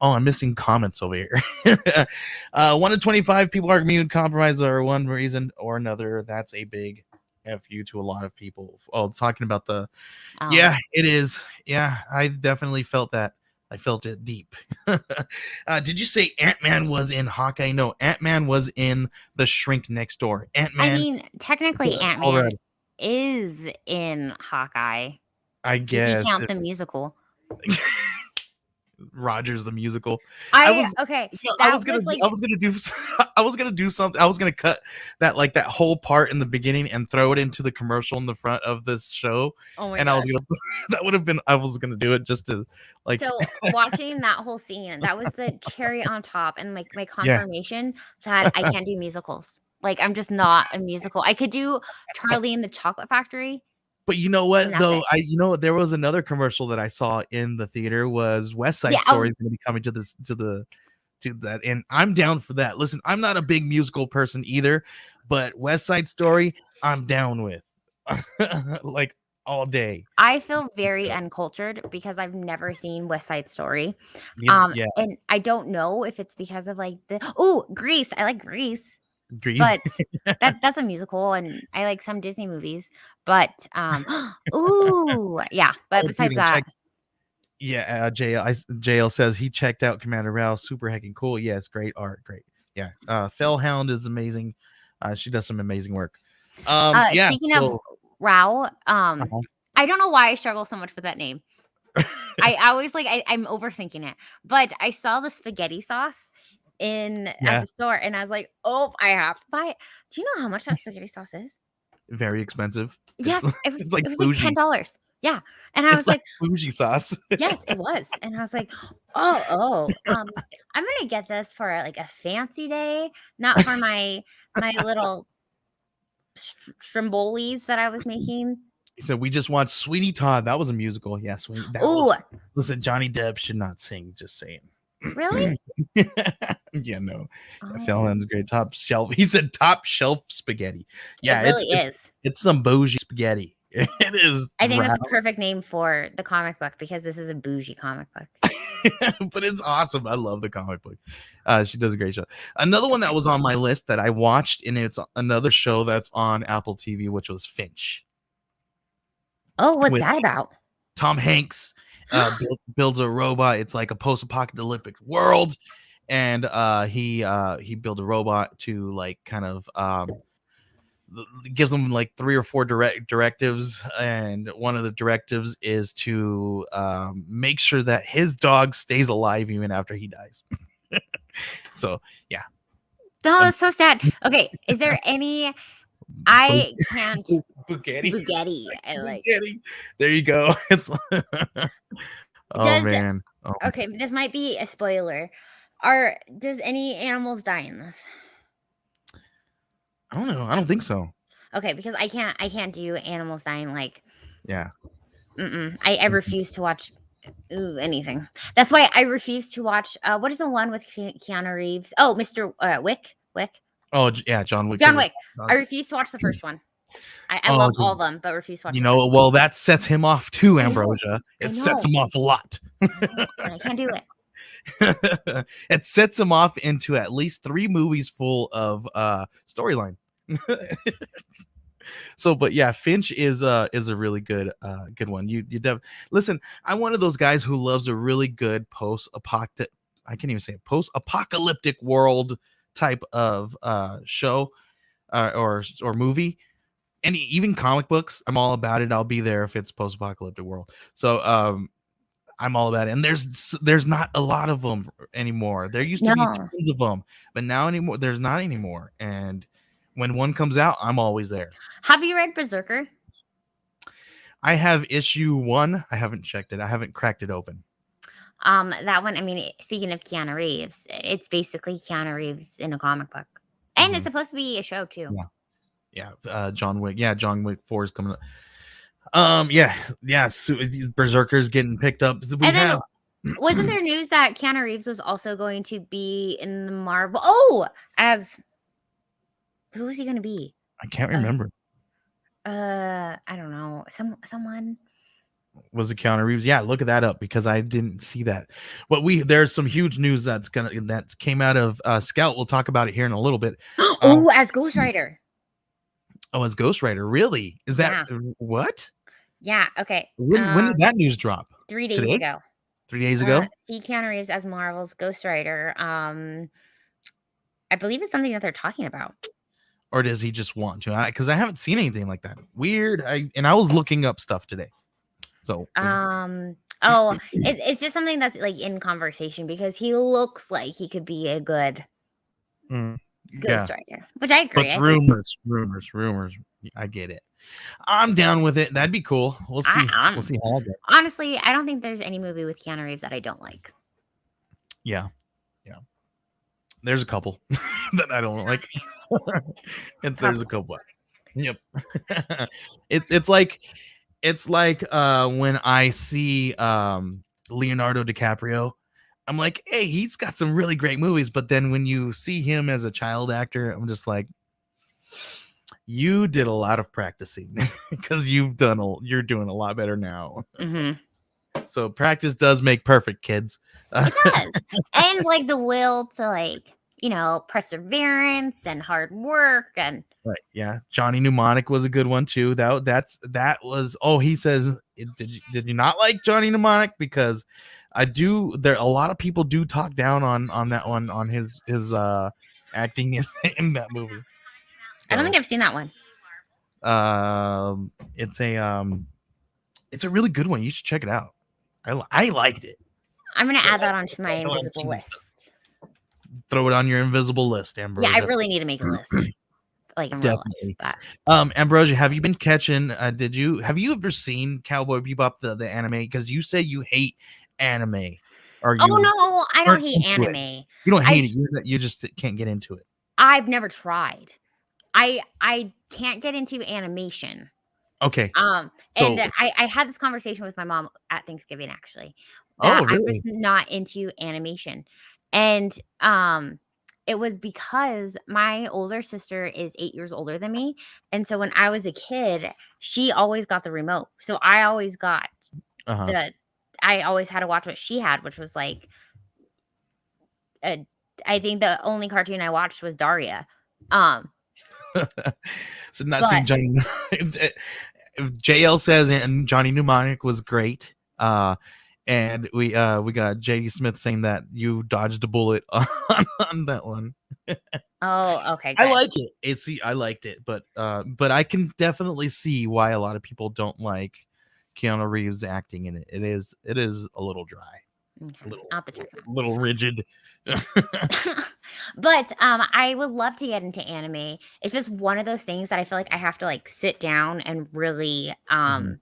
[SPEAKER 1] I'm missing comments over here. 1 in 25 people are immune compromised for one reason or another. That's a big fu to a lot of people. Oh, talking about yeah, it is. Yeah, I definitely felt that. I felt it deep. Did you say Ant-Man was in Hawkeye? No, Ant-Man was in The Shrink Next Door. Ant-Man.
[SPEAKER 2] I mean, technically Ant-Man is in Hawkeye.
[SPEAKER 1] I
[SPEAKER 2] If
[SPEAKER 1] guess.
[SPEAKER 2] you count the musical.
[SPEAKER 1] Rogers the musical.
[SPEAKER 2] I was
[SPEAKER 1] gonna do something. I was gonna cut that that whole part in the beginning and throw it into the commercial in the front of this show.
[SPEAKER 2] Oh my
[SPEAKER 1] and
[SPEAKER 2] gosh.
[SPEAKER 1] I was gonna do it just to like.
[SPEAKER 2] So watching that whole scene, that was the cherry on top and like my confirmation that I can't do musicals. Like I'm just not a musical. I could do Charlie and the Chocolate Factory.
[SPEAKER 1] But you know what though? There was another commercial that I saw in the theater was West Side Story is going to be coming to that, and I'm down for that. Listen, I'm not a big musical person either, but West Side Story, I'm down with like all day.
[SPEAKER 2] I feel very uncultured because I've never seen West Side Story.
[SPEAKER 1] Yeah,
[SPEAKER 2] And I don't know if it's because of like Grease. I like Grease. But that's a musical, and I like some Disney movies. But yeah. But besides that,
[SPEAKER 1] yeah, JL says he checked out Commander Rao. Super heckin' cool. Yes, great art, great. Yeah, Fellhound is amazing. She does some amazing work.
[SPEAKER 2] Speaking of Rao, I don't know why I struggle so much with that name. I always I'm overthinking it, but I saw the spaghetti sauce at the store and I was like, oh, I have to buy it. Do you know how much that spaghetti sauce is?
[SPEAKER 1] Very expensive.
[SPEAKER 2] Yes, it was like
[SPEAKER 1] bougie.
[SPEAKER 2] $10. Yeah. And I was like
[SPEAKER 1] bougie sauce.
[SPEAKER 2] Yes, it was. And I was like, I'm gonna get this for like a fancy day, not for my little strombolis that I was making.
[SPEAKER 1] So we just watched Sweeney Todd. That was a musical. Yeah, Sweeney. Listen, Johnny Depp should not sing. Just saying.
[SPEAKER 2] Really?
[SPEAKER 1] Yeah, no. Fellhound's great. Top shelf. He said top shelf spaghetti. Yeah,
[SPEAKER 2] it really is.
[SPEAKER 1] It's some bougie spaghetti. It is.
[SPEAKER 2] I think that's a perfect name for the comic book because this is a bougie comic book.
[SPEAKER 1] But it's awesome. I love the comic book. She does a great show. Another one that was on my list that I watched, and it's another show that's on Apple TV, which was Finch.
[SPEAKER 2] Oh, what's that about?
[SPEAKER 1] Tom Hanks builds a robot. It's like a post-apocalyptic world, and he built a robot to like kind of gives him like 3 or 4 directives, and one of the directives is to make sure that his dog stays alive even after he dies. So yeah.
[SPEAKER 2] No, it's so sad. Okay, is there any? I can't.
[SPEAKER 1] Bugatti.
[SPEAKER 2] Bugatti. I like.
[SPEAKER 1] Bugatti. There you go. It's oh man. Oh.
[SPEAKER 2] Okay, this might be a spoiler. Does any animals die in this?
[SPEAKER 1] I don't know. I don't think so.
[SPEAKER 2] Okay, because I can't do animals dying. Like,
[SPEAKER 1] Yeah.
[SPEAKER 2] I refuse to watch anything. That's why I refuse to watch. What is the one with Keanu Reeves? Oh, Mr. Wick.
[SPEAKER 1] Oh yeah, John Wick.
[SPEAKER 2] John Wick. I refuse to watch the first one. I love all of them, but refuse to watch.
[SPEAKER 1] You know, well, that sets him off too, Ambrosia. It sets him off a lot.
[SPEAKER 2] I can't do it.
[SPEAKER 1] It sets him off into at least 3 movies full of storyline. So, but yeah, Finch is a really good one. You listen. I'm one of those guys who loves a really good post-apocalyptic world type of show or movie. And even comic books, I'm all about it. I'll be there if it's post-apocalyptic world. So I'm all about it. And there's not a lot of them anymore. There used to be tons of them, but now there's not anymore. And when one comes out, I'm always there.
[SPEAKER 2] Have you read Berserker?
[SPEAKER 1] I have issue 1. I haven't checked it. I haven't cracked it open.
[SPEAKER 2] That one, I mean, speaking of Keanu Reeves, it's basically Keanu Reeves in a comic book. And it's supposed to be a show too.
[SPEAKER 1] Yeah. John Wick. Yeah, John Wick 4 is coming up. So Berserker's getting picked up.
[SPEAKER 2] Wasn't there news that Keanu Reeves was also going to be in the Marvel? Oh, who was he going to be?
[SPEAKER 1] I can't remember.
[SPEAKER 2] I don't know. Someone.
[SPEAKER 1] Was it Keanu Reeves? Yeah, look at that up because I didn't see that. But there's some huge news that came out of Scout. We'll talk about it here in a little bit.
[SPEAKER 2] As Ghost Rider.
[SPEAKER 1] Oh, as Ghost Rider, really? Is that what?
[SPEAKER 2] Yeah. Okay.
[SPEAKER 1] When did that news drop?
[SPEAKER 2] 3 days ago.
[SPEAKER 1] 3 days ago.
[SPEAKER 2] See Keanu Reeves as Marvel's Ghost Rider. I believe it's something that they're talking about.
[SPEAKER 1] Or does he just want to? Because I haven't seen anything like that. Weird. I was looking up stuff today. So
[SPEAKER 2] it's just something that's like in conversation because he looks like he could be a good Ghost Rider, which I agree.
[SPEAKER 1] But it's rumors. I get it. I'm down with it. That'd be cool. We'll see. We'll see how that goes.
[SPEAKER 2] Honestly, I don't think there's any movie with Keanu Reeves that I don't like.
[SPEAKER 1] Yeah. There's a couple that I don't like. There's a couple. Yep. It's like when I see Leonardo DiCaprio, I'm like, hey, he's got some really great movies. But then when you see him as a child actor, I'm just like, you did a lot of practicing because you're doing a lot better now. So practice does make perfect, kids.
[SPEAKER 2] It does. And like the will to perseverance and hard work and
[SPEAKER 1] right. Yeah. Johnny Mnemonic was a good one too. That was he says, did you not like Johnny Mnemonic? Because a lot of people do talk down on that one, on his acting in that movie. So,
[SPEAKER 2] I don't think I've seen that one.
[SPEAKER 1] It's a really good one. You should check it out. I liked it.
[SPEAKER 2] I'm gonna add that onto my invisible list.
[SPEAKER 1] Throw it on your invisible list, Ambrosia.
[SPEAKER 2] Yeah, I really need to make a list. Like
[SPEAKER 1] definitely. Ambrosia, have you been catching? Have you ever seen Cowboy Bebop the anime? Because you say you hate anime.
[SPEAKER 2] No, I don't hate anime.
[SPEAKER 1] You don't hate it. You just can't get into it.
[SPEAKER 2] I've never tried. I can't get into animation.
[SPEAKER 1] Okay.
[SPEAKER 2] And I had this conversation with my mom at Thanksgiving actually.
[SPEAKER 1] That really?
[SPEAKER 2] I was not into animation. And it was because my older sister is 8 years older than me. And so when I was a kid, she always got the remote. So I always got I always had to watch what she had, which was like I think the only cartoon I watched was Daria.
[SPEAKER 1] So not seeing Johnny. JL says and Johnny Mnemonic was great. And we got JD Smith saying that you dodged a bullet on that one.
[SPEAKER 2] Oh, okay,
[SPEAKER 1] I
[SPEAKER 2] good.
[SPEAKER 1] like it. I liked it, but I can definitely see why a lot of people don't like Keanu Reeves acting in it. It is a little dry,
[SPEAKER 2] Okay,
[SPEAKER 1] a little
[SPEAKER 2] I'll have to check it out.
[SPEAKER 1] little rigid.
[SPEAKER 2] But I would love to get into anime. It's just one of those things that I feel like I have to like sit down and really
[SPEAKER 1] Mhm.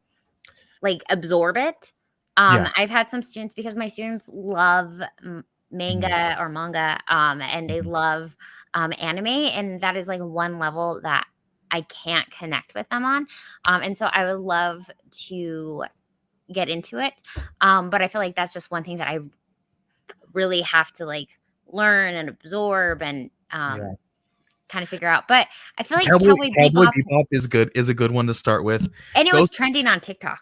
[SPEAKER 2] like absorb it.
[SPEAKER 1] Yeah.
[SPEAKER 2] I've had some students because my students love
[SPEAKER 1] Mhm.
[SPEAKER 2] manga, and they
[SPEAKER 1] Mhm.
[SPEAKER 2] love anime, and that is like one level that I can't connect with them on. And so I would love to get into it. But I feel like that's just one thing that I really have to like learn and absorb and
[SPEAKER 1] Yeah.
[SPEAKER 2] kind of figure out. But I feel like
[SPEAKER 1] Cowboy
[SPEAKER 2] Cowboy
[SPEAKER 1] Cowboy
[SPEAKER 2] Bebop,
[SPEAKER 1] Bebop is a good one to start with.
[SPEAKER 2] and it was
[SPEAKER 1] Ghost
[SPEAKER 2] trending on TikTok.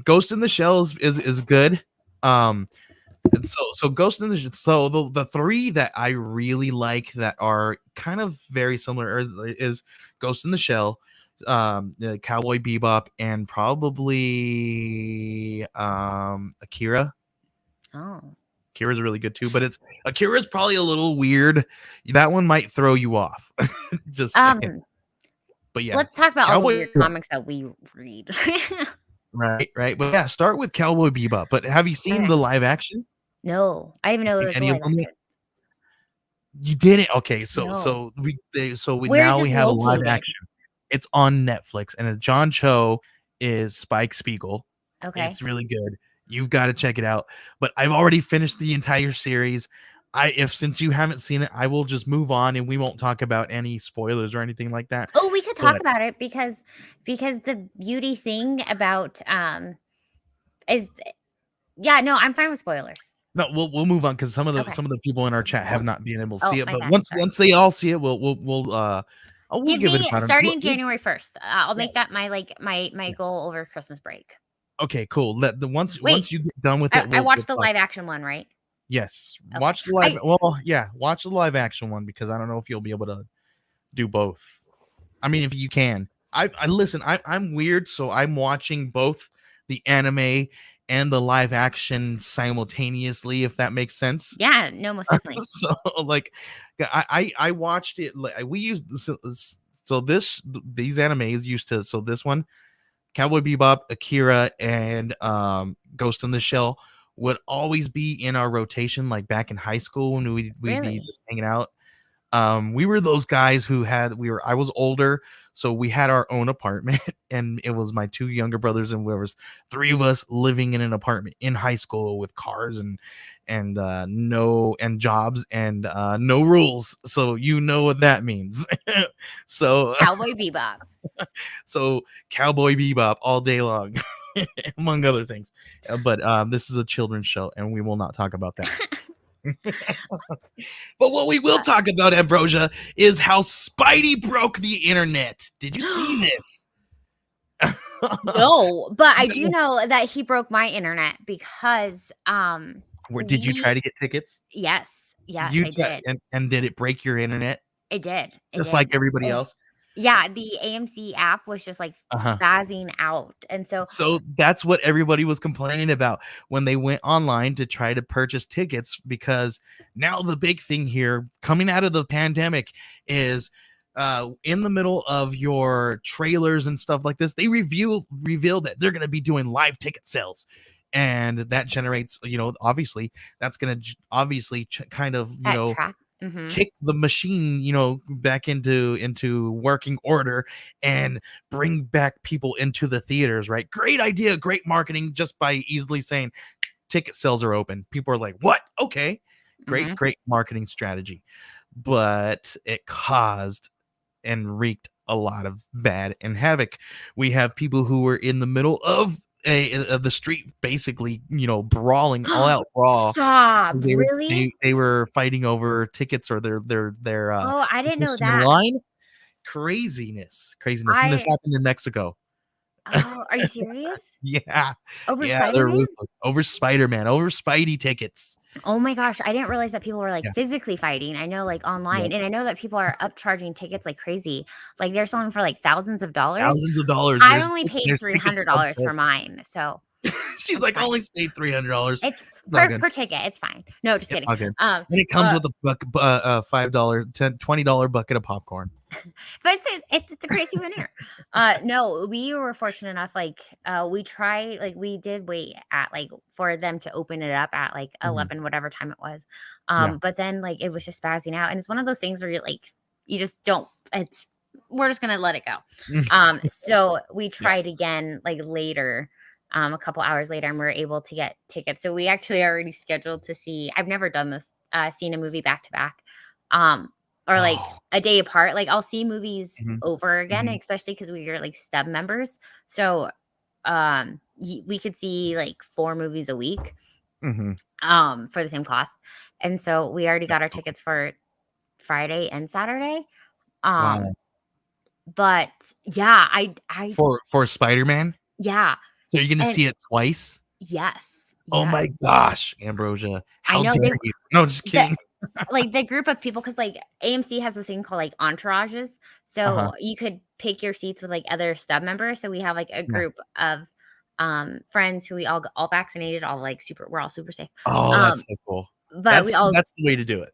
[SPEAKER 1] Ghost in the Shell is good. And so Ghost in the so the three that I really like that are kind of very similar is Ghost in the Shell, Cowboy Bebop, and probably Akira.
[SPEAKER 2] Oh,
[SPEAKER 1] Akira's really good too, but Akira's probably a little weird. That one might throw you off. Just saying.
[SPEAKER 2] um,
[SPEAKER 1] But yeah,
[SPEAKER 2] let's talk about all the
[SPEAKER 1] Cowboy
[SPEAKER 2] weird comics that we read.
[SPEAKER 1] right. But yeah, start with Cowboy Bebop. But have you seen
[SPEAKER 2] Okay.
[SPEAKER 1] the live action?
[SPEAKER 2] No, I didn't even
[SPEAKER 1] You
[SPEAKER 2] know there
[SPEAKER 1] seen
[SPEAKER 2] was a
[SPEAKER 1] any of
[SPEAKER 2] live
[SPEAKER 1] them yet?
[SPEAKER 2] action.
[SPEAKER 1] You did it. Okay,
[SPEAKER 2] No.
[SPEAKER 1] we
[SPEAKER 2] Where is
[SPEAKER 1] now
[SPEAKER 2] this
[SPEAKER 1] we have a live
[SPEAKER 2] located?
[SPEAKER 1] action. It's on Netflix, and John Cho is Spike Spiegel.
[SPEAKER 2] Okay.
[SPEAKER 1] It's really good. You've got to check it out. But I've already finished the entire series. If since you haven't seen it, I will just move on, and we won't talk about any spoilers or anything like that.
[SPEAKER 2] Oh, we could talk
[SPEAKER 1] But
[SPEAKER 2] about it because the beauty thing about is yeah, no, I'm fine with spoilers.
[SPEAKER 1] no, we'll move on because
[SPEAKER 2] Okay.
[SPEAKER 1] some of the people in our chat have not been able to
[SPEAKER 2] Oh,
[SPEAKER 1] see it.
[SPEAKER 2] my
[SPEAKER 1] But
[SPEAKER 2] bad. Sorry.
[SPEAKER 1] once they all see it, we'll
[SPEAKER 2] Give
[SPEAKER 1] give it
[SPEAKER 2] me
[SPEAKER 1] about
[SPEAKER 2] starting January 1st. I'll
[SPEAKER 1] yeah,
[SPEAKER 2] make that my like my
[SPEAKER 1] yeah.
[SPEAKER 2] goal over Christmas break.
[SPEAKER 1] Okay, cool. Let the
[SPEAKER 2] Wait,
[SPEAKER 1] once you get done with it,
[SPEAKER 2] I
[SPEAKER 1] we'll
[SPEAKER 2] watched the
[SPEAKER 1] talk.
[SPEAKER 2] live action one, right?
[SPEAKER 1] Yes,
[SPEAKER 2] Okay.
[SPEAKER 1] watch the live. Well, yeah, watch the live action one because I don't know if you'll be able to do both. I mean, if you can, I listen. I'm weird, so I'm watching both the anime and the live action simultaneously. If that makes sense.
[SPEAKER 2] Yeah, no, most definitely.
[SPEAKER 1] So like, I watched it. We used these animes used to. So this one, Cowboy Bebop, Akira, and Ghost in the Shell would always be in our rotation, like back in high school when we'd be
[SPEAKER 2] Really?
[SPEAKER 1] just hanging out. We were those guys who I was older, so we had our own apartment, and it was my two younger brothers, and there was three of us living in an apartment in high school with cars and no and jobs and no rules. So you know what that means. so
[SPEAKER 2] Cowboy Bebop.
[SPEAKER 1] so Cowboy Bebop all day long, among other things. But this is a children's show, and we will not talk about that. But what we will talk about, Ambrosia, is how Spidey broke the internet. Did you see this?
[SPEAKER 2] No, but I do know that he broke my internet because
[SPEAKER 1] Where did you
[SPEAKER 2] we
[SPEAKER 1] try to get tickets?
[SPEAKER 2] yes,
[SPEAKER 1] You
[SPEAKER 2] I
[SPEAKER 1] t-
[SPEAKER 2] did.
[SPEAKER 1] and did it break your internet
[SPEAKER 2] It did. It
[SPEAKER 1] just
[SPEAKER 2] did.
[SPEAKER 1] like everybody
[SPEAKER 2] And
[SPEAKER 1] else?
[SPEAKER 2] yeah, the AMC app was just like
[SPEAKER 1] Uh-huh.
[SPEAKER 2] spazzing out. And so
[SPEAKER 1] So that's what everybody was complaining about when they went online to try to purchase tickets, because now the big thing here coming out of the pandemic is in the middle of your trailers and stuff like this, they reveal that they're going to be doing live ticket sales. And that generates, obviously that's going to obviously kind of,
[SPEAKER 2] at track. Mm-hmm.
[SPEAKER 1] kick the machine, back into working order and bring back people into the theaters, right? Great idea, great marketing, just by easily saying ticket sales are open. People are like, what? Okay.
[SPEAKER 2] Mm-hmm.
[SPEAKER 1] Great marketing strategy. But it caused and wreaked a lot of bad and havoc. We have people who were in the middle of the street, basically, brawling, all out brawl,
[SPEAKER 2] Stop.
[SPEAKER 1] because
[SPEAKER 2] Really?
[SPEAKER 1] they were fighting over tickets or their
[SPEAKER 2] Oh, I didn't know
[SPEAKER 1] missing in
[SPEAKER 2] that.
[SPEAKER 1] line. Craziness, and this
[SPEAKER 2] I
[SPEAKER 1] happened in Mexico.
[SPEAKER 2] oh, are you serious?
[SPEAKER 1] Yeah,
[SPEAKER 2] Over
[SPEAKER 1] yeah, they're
[SPEAKER 2] Spider-Man?
[SPEAKER 1] ruthless over Spider-Man, over Spidey tickets.
[SPEAKER 2] Oh my gosh, I didn't realize that people were like
[SPEAKER 1] Yeah,
[SPEAKER 2] physically fighting. I know like
[SPEAKER 1] yep.
[SPEAKER 2] online, and I know that people are upcharging tickets like crazy. Like they're selling for like thousands of dollars.
[SPEAKER 1] Thousands of dollars.
[SPEAKER 2] I only paid
[SPEAKER 1] There's tickets on
[SPEAKER 2] $300
[SPEAKER 1] sale.
[SPEAKER 2] for mine. So
[SPEAKER 1] She's
[SPEAKER 2] It's
[SPEAKER 1] like, I
[SPEAKER 2] fine.
[SPEAKER 1] only paid $300.
[SPEAKER 2] It's
[SPEAKER 1] It's all
[SPEAKER 2] per
[SPEAKER 1] good.
[SPEAKER 2] per ticket. It's fine. No, just
[SPEAKER 1] It's
[SPEAKER 2] kidding.
[SPEAKER 1] all good. And it comes with a $5, $20 bucket of popcorn.
[SPEAKER 2] But it's a great souvenir. No, we were fortunate enough, like, we tried like, we did wait at, like, for them to open it up at, like,
[SPEAKER 1] Mhm.
[SPEAKER 2] 11, whatever time it was.
[SPEAKER 1] Yeah.
[SPEAKER 2] But then, like, it was just spazzing out, and it's one of those things where you're like, you just don't it's we're just gonna let it go. So we
[SPEAKER 1] Yeah.
[SPEAKER 2] tried again, like, later, a couple hours later, and we were able to get tickets. So we actually already scheduled to see I've never done this, seen a movie back to back. Or like
[SPEAKER 1] Oh.
[SPEAKER 2] a day apart. Like I'll see movies
[SPEAKER 1] Mhm.
[SPEAKER 2] over again,
[SPEAKER 1] Mhm.
[SPEAKER 2] especially because we are like stub members. So we could see like 4 movies a week
[SPEAKER 1] Mhm.
[SPEAKER 2] for the same cost. And so we already got our
[SPEAKER 1] That's so
[SPEAKER 2] tickets for Friday and Saturday. Um
[SPEAKER 1] wow.
[SPEAKER 2] but yeah, I
[SPEAKER 1] For Spider-Man?
[SPEAKER 2] yeah.
[SPEAKER 1] So you're gonna
[SPEAKER 2] And
[SPEAKER 1] see it twice?
[SPEAKER 2] yes.
[SPEAKER 1] Oh
[SPEAKER 2] Yes.
[SPEAKER 1] my gosh, Ambrosia,
[SPEAKER 2] I
[SPEAKER 1] how
[SPEAKER 2] know
[SPEAKER 1] dare you? No, just
[SPEAKER 2] the
[SPEAKER 1] kidding.
[SPEAKER 2] like, the group of people, because like, AMC has this thing called, like, entourages,
[SPEAKER 1] Uh-huh.
[SPEAKER 2] so you could pick your seats with, like, other stub members, so we have, like, a
[SPEAKER 1] Yeah.
[SPEAKER 2] group of, friends who we all vaccinated, all, like, we're all super safe,
[SPEAKER 1] Oh, that's
[SPEAKER 2] um,
[SPEAKER 1] so cool.
[SPEAKER 2] but we all
[SPEAKER 1] That's the way to do it.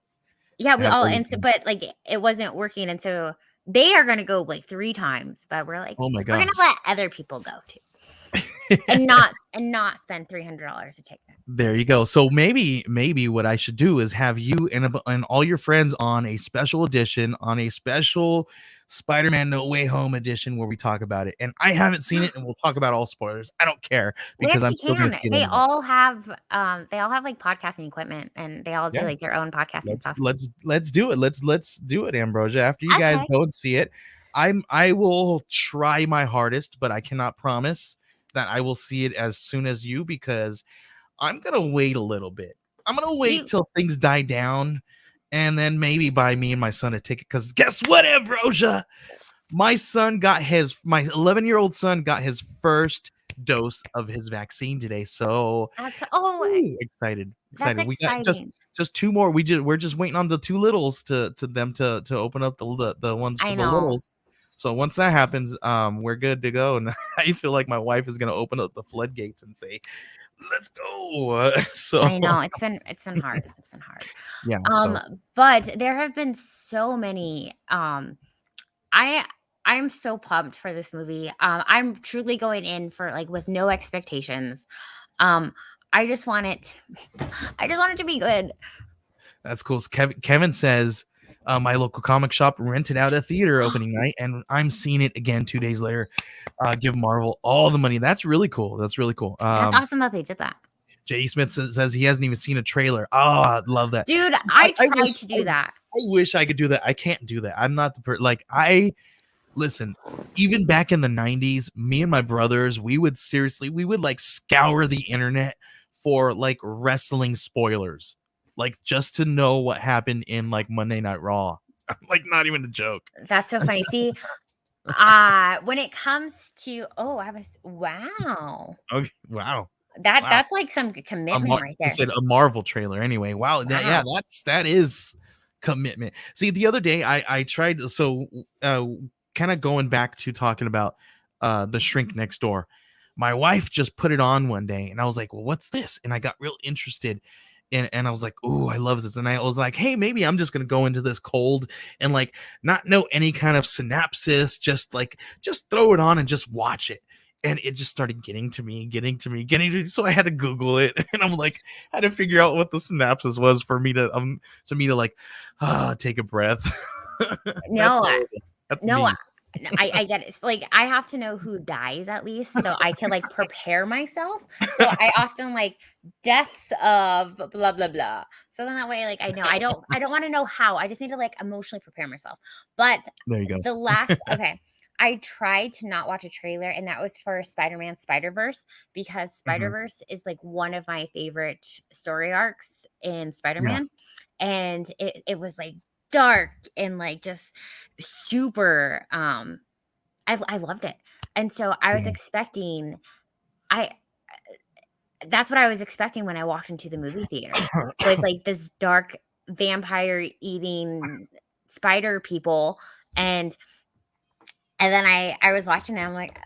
[SPEAKER 2] yeah, we
[SPEAKER 1] Have
[SPEAKER 2] all
[SPEAKER 1] all your
[SPEAKER 2] and so
[SPEAKER 1] friends.
[SPEAKER 2] but, like, it wasn't working, and so they are gonna go, like, 3 times, but we're like,
[SPEAKER 1] Oh my
[SPEAKER 2] "We're gonna
[SPEAKER 1] gosh.
[SPEAKER 2] let other people go too, and not spend $300 a ticket."
[SPEAKER 1] There you go. So maybe what I should do is have you and all your friends on a special edition, on a special Spider-Man No Way Home edition where we talk about it. And I haven't seen it, and we'll talk about all spoilers. I don't care
[SPEAKER 2] We
[SPEAKER 1] because I'm
[SPEAKER 2] actually
[SPEAKER 1] still gonna
[SPEAKER 2] can.
[SPEAKER 1] see it anyway.
[SPEAKER 2] They all have, like, podcasting equipment, and they all do,
[SPEAKER 1] Yeah.
[SPEAKER 2] like, their own podcasting stuff.
[SPEAKER 1] Let's do it. Let's do it, Ambrosia. After you guys
[SPEAKER 2] Okay.
[SPEAKER 1] go and see it, I will try my hardest, but I cannot promise that I will see it as soon as you because I'm gonna wait a little bit. I'm gonna wait
[SPEAKER 2] You
[SPEAKER 1] till things die down and then maybe buy me and my son a ticket. Because guess what, Ambrosia? My 11-year-old son got his first dose of his vaccine today. So
[SPEAKER 2] that's
[SPEAKER 1] ooh, excited.
[SPEAKER 2] that's
[SPEAKER 1] Excited. We got
[SPEAKER 2] exciting.
[SPEAKER 1] just two more. We're just waiting on the two littles to them to open up the ones for
[SPEAKER 2] I
[SPEAKER 1] the
[SPEAKER 2] know.
[SPEAKER 1] littles. So once that happens, we're good to go. And I feel like my wife is gonna open up the floodgates and say, let's go. So
[SPEAKER 2] I know. It's been hard. It's been hard.
[SPEAKER 1] yeah, so
[SPEAKER 2] But there have been so many, I I'm so pumped for this movie. I'm truly going in for, like, with no expectations. Um, I just want it I just want it to be good.
[SPEAKER 1] that's cool. So Kevin says my local comic shop rented out a theater opening night, and I'm seeing it again 2 days later. Give Marvel all the money. That's really cool. That's really cool.
[SPEAKER 2] That's awesome that they did that.
[SPEAKER 1] J.D. Smith says he hasn't even seen a trailer. Oh, I love that.
[SPEAKER 2] Dude,
[SPEAKER 1] See,
[SPEAKER 2] I tried to do that.
[SPEAKER 1] I wish I could do that. I can't do that. I'm not the like I listen. Even back in the 90s, me and my brothers, we would like scour the internet for like wrestling spoilers, like just to know what happened in like Monday Night Raw. Like not even a joke.
[SPEAKER 2] That's so funny. See, when it comes to I have wow.
[SPEAKER 1] Okay, wow,
[SPEAKER 2] That
[SPEAKER 1] wow.
[SPEAKER 2] that's like some commitment right
[SPEAKER 1] You
[SPEAKER 2] there.
[SPEAKER 1] said a Marvel trailer anyway. Wow, yeah,
[SPEAKER 2] Wow.
[SPEAKER 1] that is commitment. See, the other day I tried kind of going back to talking about the Shrink Next Door. My wife just put it on one day and I was like, "Well, what's this?" And I got real interested and I was like, "Ooh, I love this." And I was like, "Hey, maybe I'm just going to go into this cold and like not know any kind of synopsis, just throw it on and just watch it." And it just started getting to me, getting to me, getting to me. So I had to Google it, and I'm like, had to figure out what the synopsis was for me to like, take a breath. That's
[SPEAKER 2] No,
[SPEAKER 1] horrible. That's
[SPEAKER 2] no,
[SPEAKER 1] me.
[SPEAKER 2] I get it. It's like I have to know who dies at least so I can like prepare myself. So I often like deaths of blah blah blah. So then that way, like I know I don't want to know how. I just need to like emotionally prepare myself. But
[SPEAKER 1] There you go.
[SPEAKER 2] the last okay. I tried to not watch a trailer, and that was for Spider-Man Spider-Verse because
[SPEAKER 1] Mhm.
[SPEAKER 2] Spider-Verse is like one of my favorite story arcs in
[SPEAKER 1] Yeah.
[SPEAKER 2] Spider-Man. And it was like dark and like just super I loved it. And so I was
[SPEAKER 1] Yeah.
[SPEAKER 2] expecting I that's what I was expecting when I walked into the movie theater was like this dark vampire eating spider people and then I was watching it, I'm like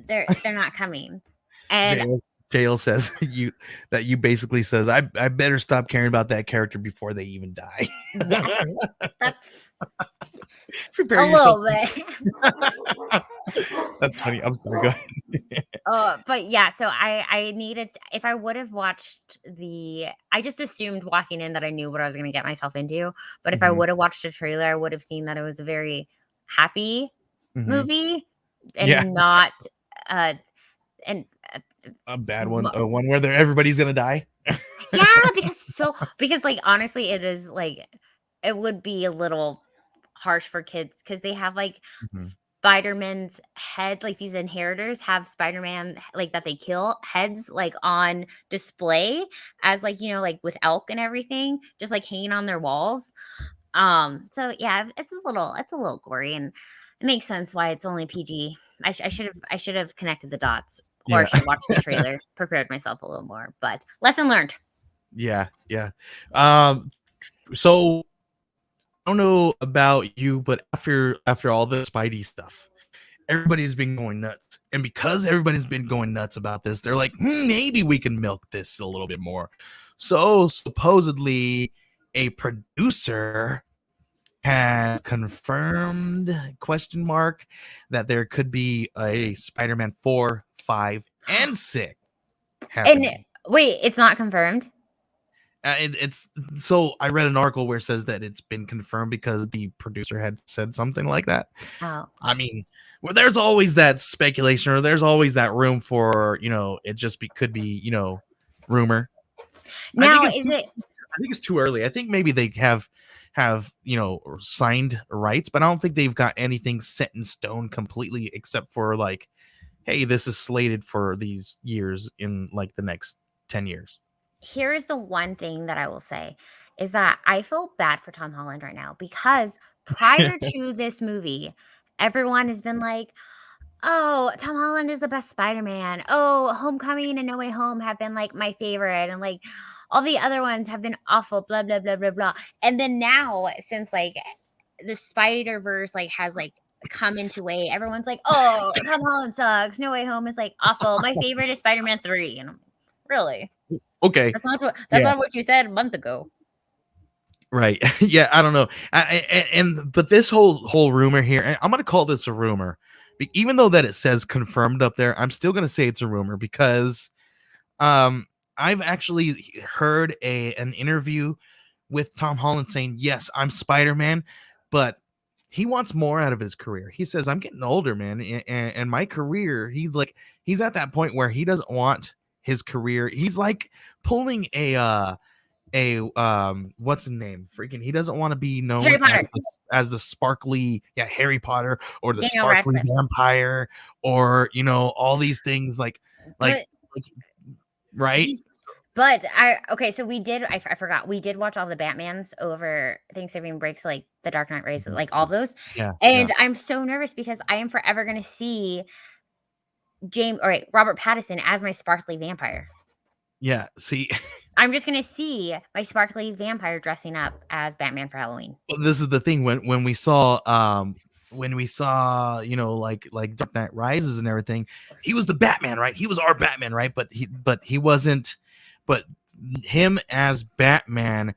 [SPEAKER 2] they're not coming. And
[SPEAKER 1] JL says you basically says I better stop caring about that character before they even die.
[SPEAKER 2] yes, that's
[SPEAKER 1] Prepare
[SPEAKER 2] a
[SPEAKER 1] yourself.
[SPEAKER 2] little bit.
[SPEAKER 1] That's funny. I'm sorry. Go ahead.
[SPEAKER 2] But yeah, so I needed, if I would have watched I just assumed walking in that I knew what I was going to get myself into. But if I
[SPEAKER 1] Mhm,
[SPEAKER 2] would have watched a trailer, I would have seen that it was a very happy
[SPEAKER 1] mhm.
[SPEAKER 2] movie
[SPEAKER 1] Yeah,
[SPEAKER 2] and not uh and uh,
[SPEAKER 1] a bad one.
[SPEAKER 2] mo-
[SPEAKER 1] A one where everybody's gonna die.
[SPEAKER 2] yeah, because like honestly, it is like it would be a little harsh for kids because they have like
[SPEAKER 1] Mhm.
[SPEAKER 2] Spider-Man's head, like these inheritors have Spider-Man like that they kill heads like on display as like, like with elk and everything, just like hanging on their walls. So yeah, it's a little gory, and it makes sense why it's only PG. I should have connected the dots, or I
[SPEAKER 1] Yeah,
[SPEAKER 2] should have watched the trailer, prepared myself a little more. But lesson learned.
[SPEAKER 1] yeah, yeah. Um, so I don't know about you, but after all the Spidey stuff, everybody's been going nuts. And because everybody's been going nuts about this, they're like, maybe we can milk this a little bit more. So supposedly a producer has confirmed question mark that there could be a Spider-Man 4, 5, and 6
[SPEAKER 2] And
[SPEAKER 1] happening.
[SPEAKER 2] wait, it's not confirmed.
[SPEAKER 1] It's so I read an article where it says that it's been confirmed because the producer had said something like that.
[SPEAKER 2] Oh,
[SPEAKER 1] I mean, well, there's always that speculation, or there's always that room for it just could be rumor. I think
[SPEAKER 2] now
[SPEAKER 1] it's
[SPEAKER 2] is it?
[SPEAKER 1] I think it's too early. I think maybe they have signed rights, but I don't think they've got anything set in stone completely, except for like, hey, this is slated for these years in like the next 10 years.
[SPEAKER 2] Here is the one thing that I will say is that I feel bad for Tom Holland right now because prior to this movie, everyone has been like, "Oh, Tom Holland is the best Spider-Man. Oh, Homecoming and No Way Home have been like my favorite, and like all the other ones have been awful." Blah blah blah blah blah. And then now, since like the Spider Verse like has like come into way, everyone's like, "Oh, Tom Holland sucks. No Way Home is like awful. My favorite is Spider-Man 3." And I'm like, really?
[SPEAKER 1] Okay.
[SPEAKER 2] That's
[SPEAKER 1] Yeah.
[SPEAKER 2] not what you said a month ago.
[SPEAKER 1] Right. Yeah. I don't know. But this whole rumor here, and I'm gonna call this a rumor, even though that it says confirmed up there. I'm still gonna say it's a rumor because um I've actually heard an interview with Tom Holland saying, "Yes, I'm Spider-Man, but he wants more out of his career." He says, "I'm getting older, man, and my career." He's at that point where he doesn't want his career. He's like pulling a what's his name? Freaking, he doesn't want to be
[SPEAKER 2] Harry
[SPEAKER 1] known
[SPEAKER 2] Potter,
[SPEAKER 1] as the sparkly, yeah, Harry Potter, or the
[SPEAKER 2] Daniel
[SPEAKER 1] sparkly
[SPEAKER 2] Radcliffe.
[SPEAKER 1] vampire, or all these things like
[SPEAKER 2] But
[SPEAKER 1] like right.
[SPEAKER 2] he's but I okay, so I forgot. We did watch all the Batmans over Thanksgiving breaks, like the Dark Knight Rises,
[SPEAKER 1] Mhm.
[SPEAKER 2] like all those.
[SPEAKER 1] Yeah, yeah,
[SPEAKER 2] And I'm so nervous because I am forever gonna see Robert Pattinson as my sparkly vampire.
[SPEAKER 1] yeah. See,
[SPEAKER 2] I'm just gonna see my sparkly vampire dressing up as Batman for Halloween.
[SPEAKER 1] this is the thing when we saw like Dark Knight Rises and everything, he was the Batman, right? He was our Batman, right? But he wasn't. But him as Batman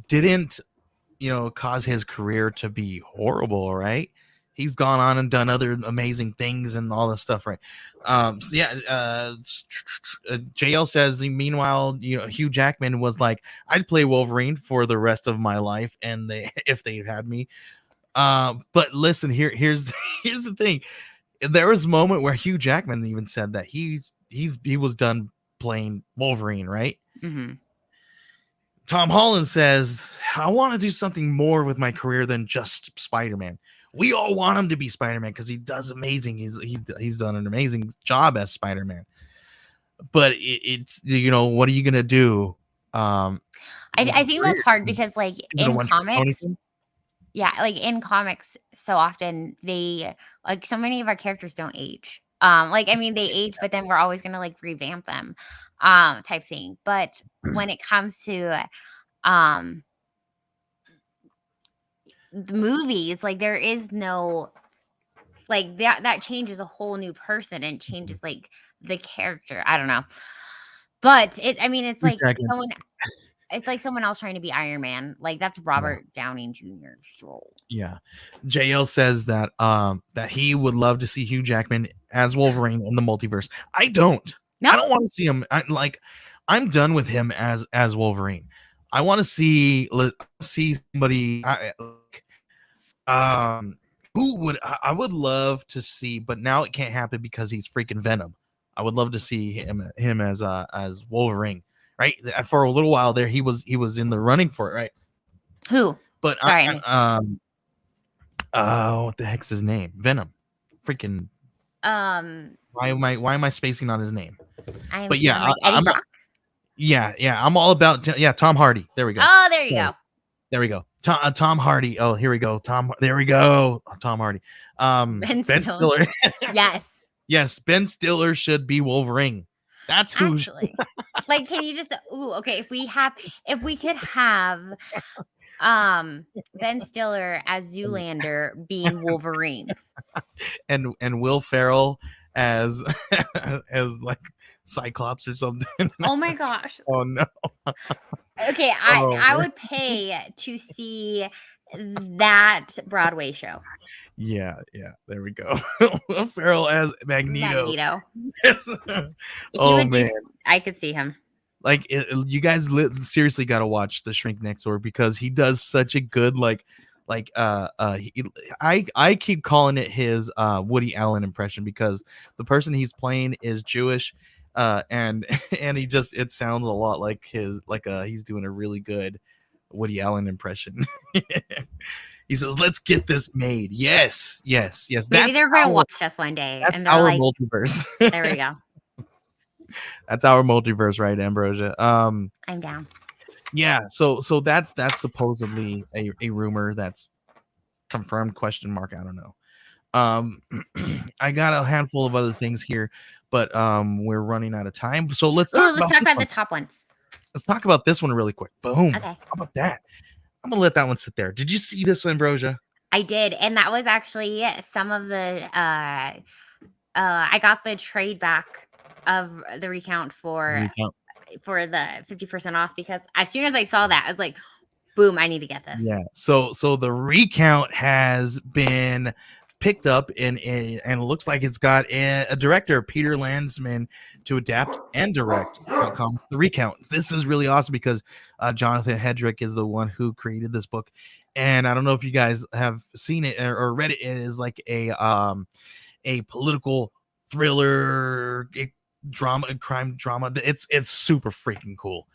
[SPEAKER 1] didn't cause his career to be horrible, right? He's gone on and done other amazing things and all this stuff, right? So yeah, JL says, meanwhile, Hugh Jackman was like, I'd play Wolverine for the rest of my life, and they if they had me. But listen, here's here's the thing. There was a moment where Hugh Jackman even said that he was done playing Wolverine, right?
[SPEAKER 2] Mhm.
[SPEAKER 1] Tom Holland says, I want to do something more with my career than just Spider-Man. We all want him to be Spider-Man because he does amazing. He's done an amazing job as Spider-Man. But it's what are you gonna do? With
[SPEAKER 2] I
[SPEAKER 1] your
[SPEAKER 2] think
[SPEAKER 1] career?
[SPEAKER 2] that's hard because, like,
[SPEAKER 1] Is it a
[SPEAKER 2] in
[SPEAKER 1] one trick pony
[SPEAKER 2] comics
[SPEAKER 1] thing?
[SPEAKER 2] yeah, like, in comics, so often so many of our characters don't age. Like, I mean, they age, but then we're always gonna, like, revamp them, type thing. But when it comes to, um, the movies, like, there is no like, that changes a whole new person and changes, like, the character. I don't know. But it's
[SPEAKER 1] Hugh
[SPEAKER 2] like
[SPEAKER 1] Jackman.
[SPEAKER 2] someone it's like someone else trying to be Iron Man. Like that's Robert Downey Jr.'s role.
[SPEAKER 1] Yeah. JL says that that he would love to see Hugh Jackman as Wolverine in the multiverse. I don't.
[SPEAKER 2] No?
[SPEAKER 1] I don't want to see him. I'm done with him as Wolverine. I want to see somebody who would I would love to see, but now it can't happen because he's freaking Venom. I would love to see him as Wolverine, right? For a little while there, he was in the running for it, right?
[SPEAKER 2] Who?
[SPEAKER 1] But
[SPEAKER 2] Sorry.
[SPEAKER 1] what the heck's his name? Venom. Freaking. Why am I spacing on his name?
[SPEAKER 2] But yeah, Eddie Brock.
[SPEAKER 1] I'm all about Tom Hardy. There we go.
[SPEAKER 2] Oh, there you go.
[SPEAKER 1] There we go. Tom Hardy. Oh, here we go. There we go. Tom Hardy. Ben Stiller.
[SPEAKER 2] Yes.
[SPEAKER 1] Yes, Ben Stiller should be Wolverine. That's who.
[SPEAKER 2] Actually, like, can you just? Okay. If we could have, Ben Stiller as Zoolander being Wolverine,
[SPEAKER 1] and Will Ferrell as as like Cyclops or something.
[SPEAKER 2] Oh my gosh.
[SPEAKER 1] Oh no.
[SPEAKER 2] Okay, I would pay to see that Broadway show.
[SPEAKER 1] Yeah, there we go. Will Ferrell as Magneto.
[SPEAKER 2] Yes. Oh man, I could see him.
[SPEAKER 1] Like you guys seriously got to watch The Shrink Next Door because he does such a good I keep calling it his Woody Allen impression because the person he's playing is Jewish. And it sounds a lot like he's doing a really good Woody Allen impression. He says, "Let's get this made." Yes.
[SPEAKER 2] Maybe they're gonna watch us one day.
[SPEAKER 1] That's our multiverse.
[SPEAKER 2] There we go.
[SPEAKER 1] That's our multiverse, right, Ambrosia?
[SPEAKER 2] I'm down.
[SPEAKER 1] Yeah. So that's supposedly a rumor that's confirmed? Question mark. I don't know. I got a handful of other things here, but we're running out of time. So let's talk about
[SPEAKER 2] the top ones.
[SPEAKER 1] Let's talk about this one really quick. Boom.
[SPEAKER 2] Okay.
[SPEAKER 1] How about that? I'm gonna let that one sit there. Did you see this, Ambrosia?
[SPEAKER 2] I did, and that was actually some of the. I got the trade back of the recount for the 50% off because as soon as I saw that, I was like, "Boom! I need to get this."
[SPEAKER 1] Yeah. So the recount has been picked up and it looks like it's got a director, Peter Landsman, to adapt and direct the recount. This is really awesome because Jonathan Hedrick is the one who created this book, and I don't know if you guys have seen it or read it. It is like a political thriller, crime drama. It's super freaking cool.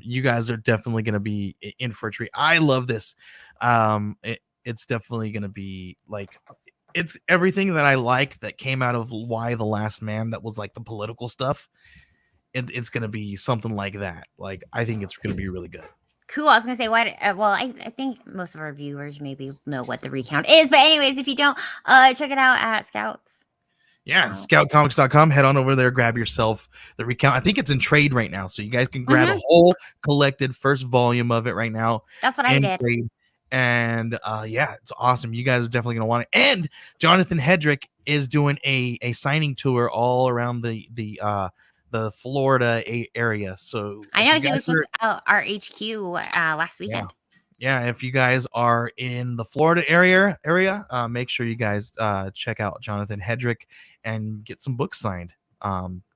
[SPEAKER 1] You guys are definitely going to be in for a treat. I love this. It's definitely going to be like, it's everything that I like that came out of Why the Last Man. That was like the political stuff. It's going to be something like that. Like, I think it's going to be really good.
[SPEAKER 2] Cool. I was going to say, what? Well, I think most of our viewers maybe know what the recount is. But anyways, if you don't, check it out at Scouts.
[SPEAKER 1] Yeah, scoutcomics.com. Head on over there, grab yourself the recount. I think it's in trade right now, so you guys can grab a whole collected first volume of it right now.
[SPEAKER 2] That's what I did.
[SPEAKER 1] Trade. And it's awesome. You guys are definitely gonna want it. And Jonathan Hedrick is doing a signing tour all around the Florida area. So
[SPEAKER 2] I know he was just at our HQ last weekend.
[SPEAKER 1] Yeah, if you guys are in the Florida area, make sure you guys check out Jonathan Hedrick and get some books signed.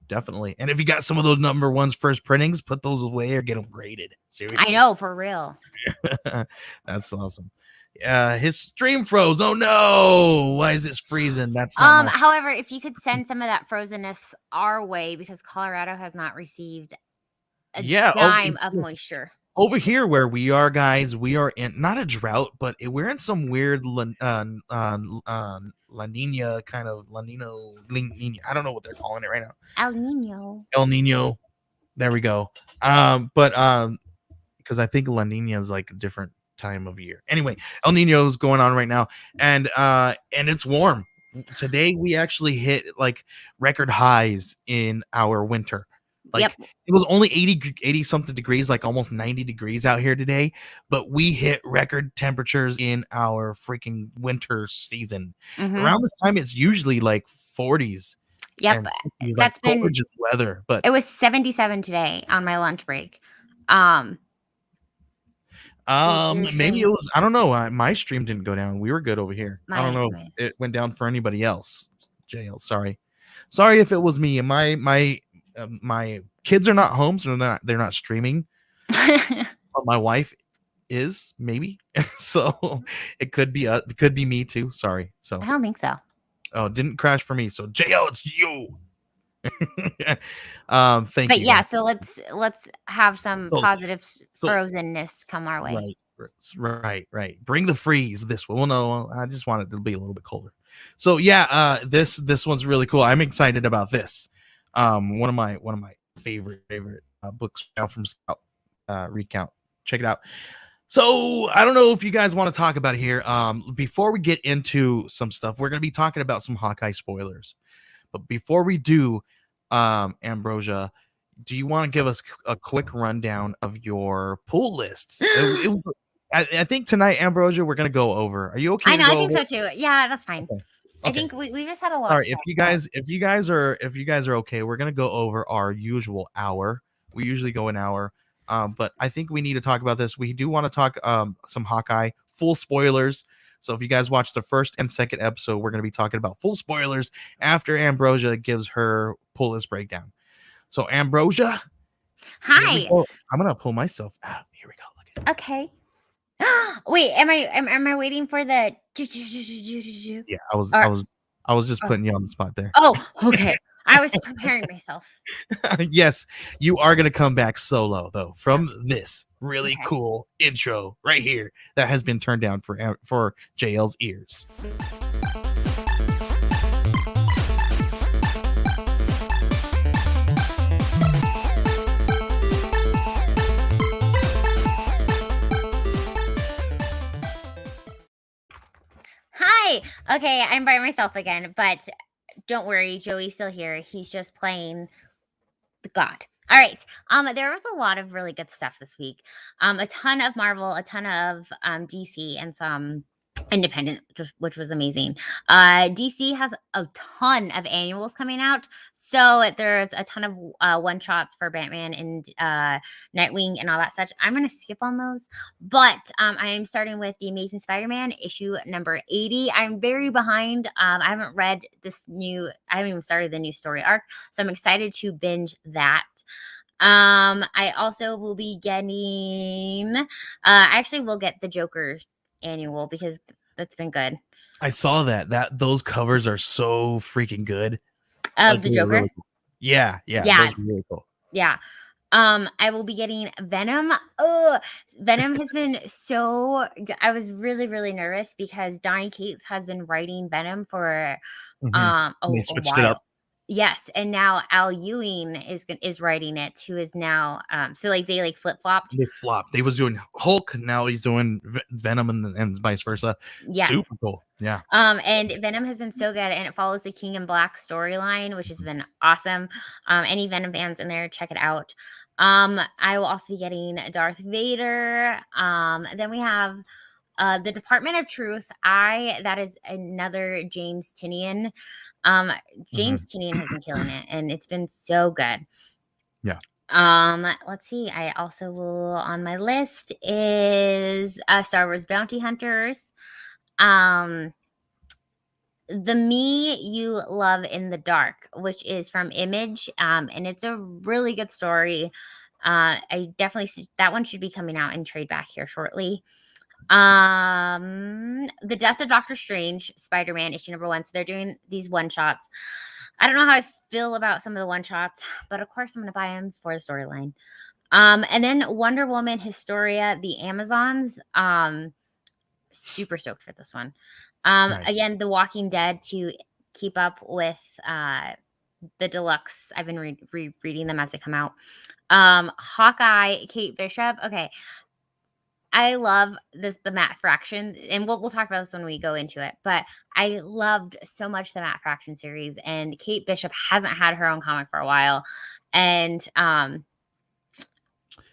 [SPEAKER 1] Definitely. And if you got some of those number ones first printings, put those away or get them graded. Seriously.
[SPEAKER 2] I know, for real.
[SPEAKER 1] That's awesome. His stream froze. Oh no! Why is this freezing? That's not
[SPEAKER 2] however, if you could send some of that frozenness our way, because Colorado has not received a dime of moisture.
[SPEAKER 1] Over here where we are, guys, we are in not a drought, but we're in some weird La Nina kind of La Nina. I don't know what they're calling it right now.
[SPEAKER 2] El
[SPEAKER 1] Nino. There we go. Because I think La Nina is like a different time of year. Anyway, El Nino is going on right now, and it's warm. Today we actually hit like record highs in our winter. Like it was only 80 something degrees, like almost 90 degrees out here today, but we hit record temperatures in our freaking winter season. Around this time, it's usually like 40s.
[SPEAKER 2] Yep.
[SPEAKER 1] and he's like
[SPEAKER 2] That's been
[SPEAKER 1] gorgeous weather. But
[SPEAKER 2] it was 77 today on my lunch break. Did your
[SPEAKER 1] maybe it
[SPEAKER 2] stream
[SPEAKER 1] was. I don't know. My stream didn't go down. We were good over here. I don't know if
[SPEAKER 2] my
[SPEAKER 1] it went down for anybody else. JL, sorry if it was me. And my kids are not home, so they're not streaming. But my wife is maybe, so it could be me too. Sorry. So
[SPEAKER 2] I don't think so.
[SPEAKER 1] oh, it didn't crash for me. So JL, it's you. Thank
[SPEAKER 2] But
[SPEAKER 1] you.
[SPEAKER 2] yeah,
[SPEAKER 1] guys.
[SPEAKER 2] so let's have some
[SPEAKER 1] So-
[SPEAKER 2] positive
[SPEAKER 1] so-
[SPEAKER 2] frozenness come our way.
[SPEAKER 1] Right. Bring the freeze this one. Well, no, I just want it to be a little bit colder. So yeah, this one's really cool. I'm excited about this. One of my favorite books now from Scout Recount. Check it out. So I don't know if you guys want to talk about it here. Before we get into some stuff, we're gonna be talking about some Hawkeye spoilers. But before we do, Ambrosia, do you want to give us a quick rundown of your pull lists? I think tonight, Ambrosia, we're gonna go over. Are you okay?
[SPEAKER 2] I know, I think so too. Yeah, that's fine.
[SPEAKER 1] Okay.
[SPEAKER 2] I think we just had a lot.
[SPEAKER 1] All right, if you guys are okay, we're gonna go over our usual hour. We usually go an hour. But I think we need to talk about this. We do want to talk some Hawkeye, full spoilers. So if you guys watch the first and second episode, we're going to be talking about full spoilers after Ambrosia gives her pull list breakdown. So Ambrosia,
[SPEAKER 2] Hi.
[SPEAKER 1] I'm going to pull myself out. Here we go. Look at it.
[SPEAKER 2] Okay. Wait, am I waiting for the?
[SPEAKER 1] Yeah, I was just putting you on the spot there.
[SPEAKER 2] Oh, okay. I was preparing myself.
[SPEAKER 1] Yes, you are going to come back solo though from this really cool intro right here that has been turned down for JL's ears.
[SPEAKER 2] Hi. Okay, I'm by myself again, but don't worry, Joey's still here. He's just playing the god. All right. There was a lot of really good stuff this week. A ton of Marvel, a ton of DC, and some independent, which was amazing. DC has a ton of annuals coming out, so there's a ton of one shots for Batman and Nightwing and all that such. I'm gonna skip on those, but I am starting with the Amazing Spider-Man issue number 80. I'm very behind. I haven't read I haven't even started the new story arc, so I'm excited to binge that. I also will be getting I actually will get the Joker annual because that's been good.
[SPEAKER 1] I saw that those covers are so freaking good.
[SPEAKER 2] The Joker?
[SPEAKER 1] Really cool. Yeah. Those are really cool.
[SPEAKER 2] Yeah. I will be getting Venom. Venom has been I was really, really nervous because Donny Cates has been writing Venom for
[SPEAKER 1] They switched it up.
[SPEAKER 2] Yes, and now Al Ewing is writing it, who is now so like they flip-flopped.
[SPEAKER 1] They flopped. They was doing Hulk, now he's doing Venom and vice versa.
[SPEAKER 2] Yes.
[SPEAKER 1] Super cool. Yeah.
[SPEAKER 2] And Venom has been so good, and it follows the King in Black storyline, which has been awesome. Any Venom fans in there, check it out. I will also be getting Darth Vader. Then we have the Department of Truth. That is another James Tynion. James Tynion has been killing it, and it's been so good.
[SPEAKER 1] Yeah.
[SPEAKER 2] Let's see. I also will on my list is Star Wars Bounty Hunters. The Me You Love in the Dark, which is from Image, and it's a really good story. I definitely that one should be coming out in trade back here shortly. The Death of Doctor Strange, Spider-Man issue number 1. So they're doing these one shots. I don't know how I feel about some of the one shots, but of course I'm going to buy them for the storyline. And then Wonder Woman Historia, the Amazons. Super stoked for this one. Nice. Again, The Walking Dead to keep up with the deluxe. I've been reading them as they come out. Hawkeye, Kate Bishop. Okay. I love the Matt Fraction, and we'll talk about this when we go into it, but I loved so much the Matt Fraction series, and Kate Bishop hasn't had her own comic for a while. And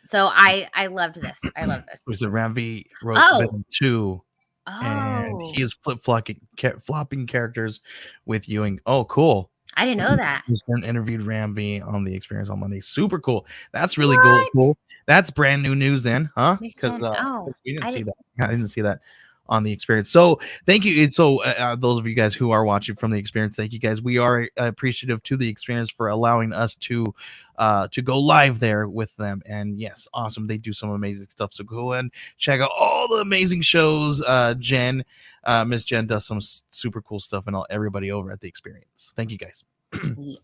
[SPEAKER 2] so I loved this. I love this.
[SPEAKER 1] It was a Ravi wrote Venom 2. And he is flopping characters with Ewing. Oh, cool.
[SPEAKER 2] I didn't know that.
[SPEAKER 1] Eastern interviewed Ramsey on the Experience on Monday. Super cool. That's really
[SPEAKER 2] What?
[SPEAKER 1] cool. That's brand new news then, huh?
[SPEAKER 2] We
[SPEAKER 1] Because
[SPEAKER 2] didn't know.
[SPEAKER 1] we didn't
[SPEAKER 2] I
[SPEAKER 1] see
[SPEAKER 2] didn't.
[SPEAKER 1] that. I didn't see that on the Experience. So thank you. So those of you guys who are watching from the Experience, thank you guys. We are appreciative to the Experience for allowing us to go live there with them. And yes, awesome. They do some amazing stuff. So go and check out all the amazing shows. Miss Jen does some super cool stuff, and everybody over at the Experience. Thank you guys.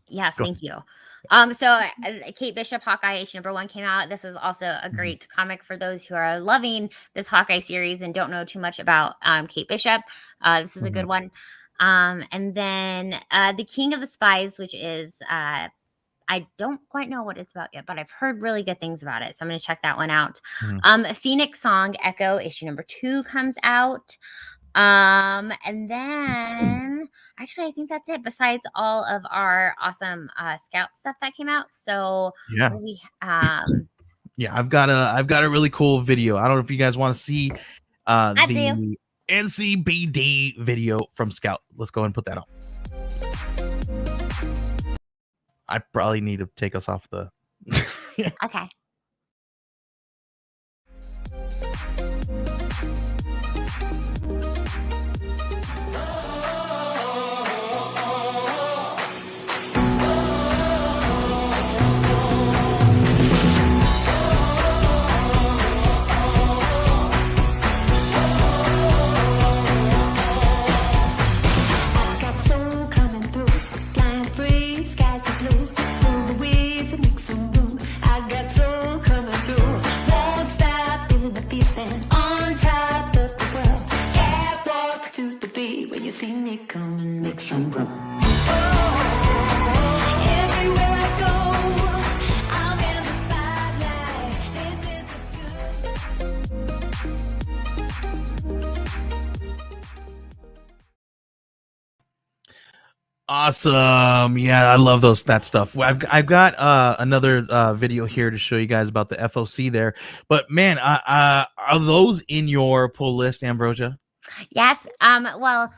[SPEAKER 2] Yes,
[SPEAKER 1] Go
[SPEAKER 2] thank you. So Kate Bishop, Hawkeye issue #1 came out. This is also a great comic for those who are loving this Hawkeye series and don't know too much about Kate Bishop. This is a good one. And then The King of the Spies, which is I don't quite know what it's about yet, but I've heard really good things about it. So I'm going to check that one out. Phoenix Song Echo issue #2 comes out. And then actually I think that's it besides all of our awesome scout stuff that came out. So
[SPEAKER 1] yeah,
[SPEAKER 2] we
[SPEAKER 1] yeah, I've got a really cool video. I don't know if you guys want to see the NCBD video from Scout. Let's go and put that on. I probably need to take us off the
[SPEAKER 2] okay.
[SPEAKER 1] Awesome. Yeah, I love that stuff. I've got another video here to show you guys about the FOC there. But man, are those in your pull list, Ambrosia?
[SPEAKER 2] Yes. Well,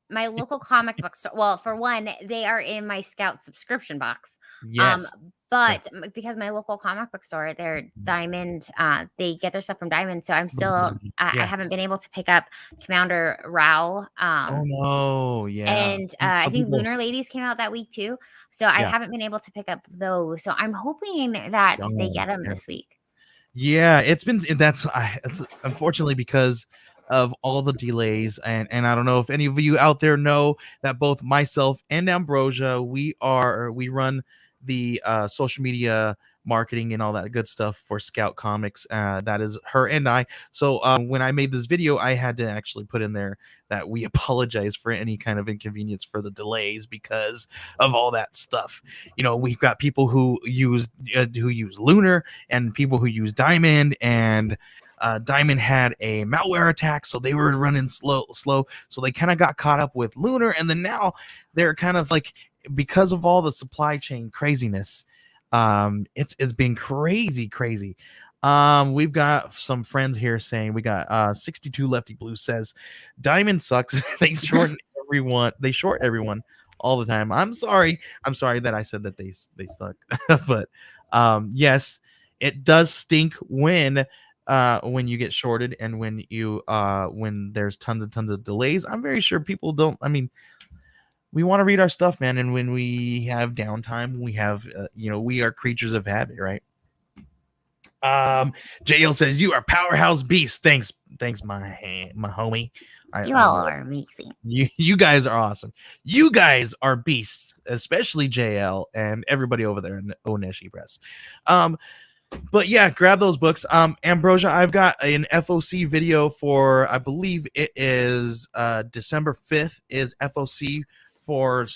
[SPEAKER 2] my local comic book store. Well, for one, they are in my Scout subscription box.
[SPEAKER 1] Yes.
[SPEAKER 2] But because my local comic book store, they're Diamond, they get their stuff from Diamond. So I'm still, I haven't been able to pick up Commander Rao.
[SPEAKER 1] Oh no, yeah.
[SPEAKER 2] And I think Lunar Ladies came out that week too. So I haven't been able to pick up those. So I'm hoping that they get them this week.
[SPEAKER 1] Yeah, it's unfortunately because of all the delays, and I don't know if any of you out there know that both myself and Ambrosia, we run the social media marketing and all that good stuff for Scout Comics. That is her and I. So when I made this video, I had to actually put in there that we apologize for any kind of inconvenience for the delays because of all that stuff. You know, we've got people who use Lunar and people who use Diamond, and Diamond had a malware attack, so they were running slow. So they kind of got caught up with Lunar, and then now they're kind of like, because of all the supply chain craziness, it's been crazy. We've got some friends here saying, we got 62 Lefty Blue says Diamond sucks. They short everyone all the time. I'm sorry that I said that they suck. But yes, it does stink when you get shorted and when there's tons and tons of delays. I'm very sure people don't. I mean, we want to read our stuff, man, and when we have downtime, we have we are creatures of habit, right? JL says you are powerhouse beast. Thanks my homie.
[SPEAKER 2] You all are amazing.
[SPEAKER 1] You guys are awesome. You guys are beasts, especially JL and everybody over there in Oneshi Press. But yeah, grab those books. Ambrosia, I've got an FOC video for, I believe it is December 5th is FOC for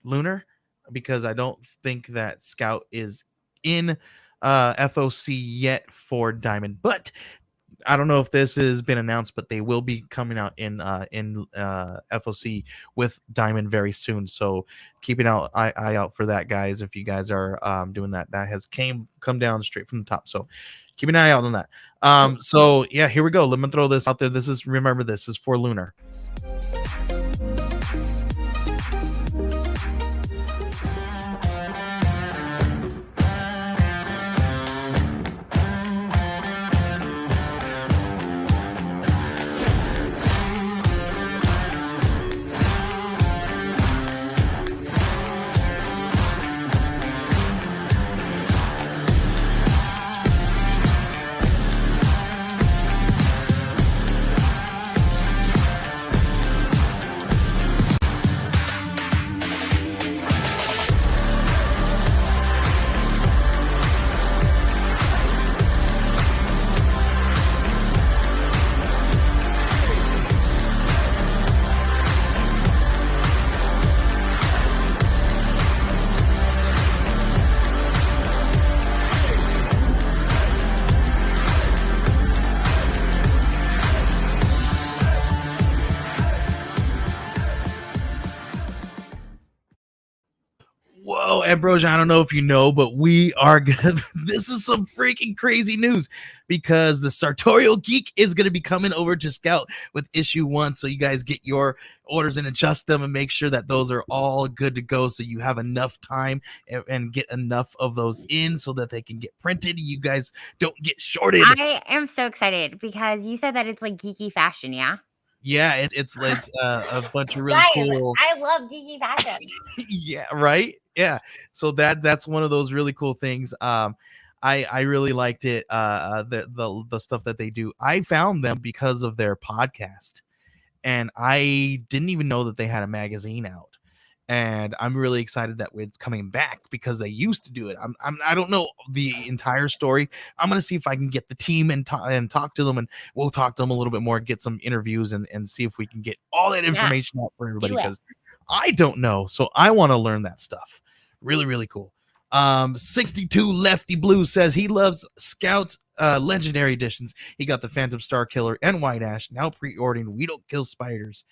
[SPEAKER 1] Lunar, because I don't think that Scout is in FOC yet for Diamond, but I don't know if this has been announced, but they will be coming out in FOC with Diamond very soon. So keep an eye out for that, guys. If you guys are doing that, that has come down straight from the top. So keep an eye out on that. So yeah, here we go. Let me throw this out there. This is for Lunar. Ambrosia, I don't know if you know, but we are gonna. This is some freaking crazy news because the Sartorial Geek is gonna be coming over to Scout with issue 1. So you guys get your orders and adjust them and make sure that those are all good to go. So you have enough time and get enough of those in so that they can get printed. You guys don't get shorted.
[SPEAKER 2] I am so excited because you said that it's like geeky fashion, yeah?
[SPEAKER 1] Yeah, it's a bunch of really
[SPEAKER 2] Guys,
[SPEAKER 1] cool.
[SPEAKER 2] I love geeky fashion.
[SPEAKER 1] Yeah, right. Yeah, so that's one of those really cool things. I really liked it. The stuff that they do. I found them because of their podcast, and I didn't even know that they had a magazine out. And I'm really excited that it's coming back because they used to do it. I don't know the entire story. I'm gonna see if I can get the team and talk to them, and we'll talk to them a little bit more, get some interviews, and see if we can get all that information out for everybody because I don't know, so I want to learn that stuff. Really, really cool. 62 Lefty Blue says he loves Scout legendary editions. He got the Phantom Star Killer and White Ash now pre-ordering We Don't Kill Spiders.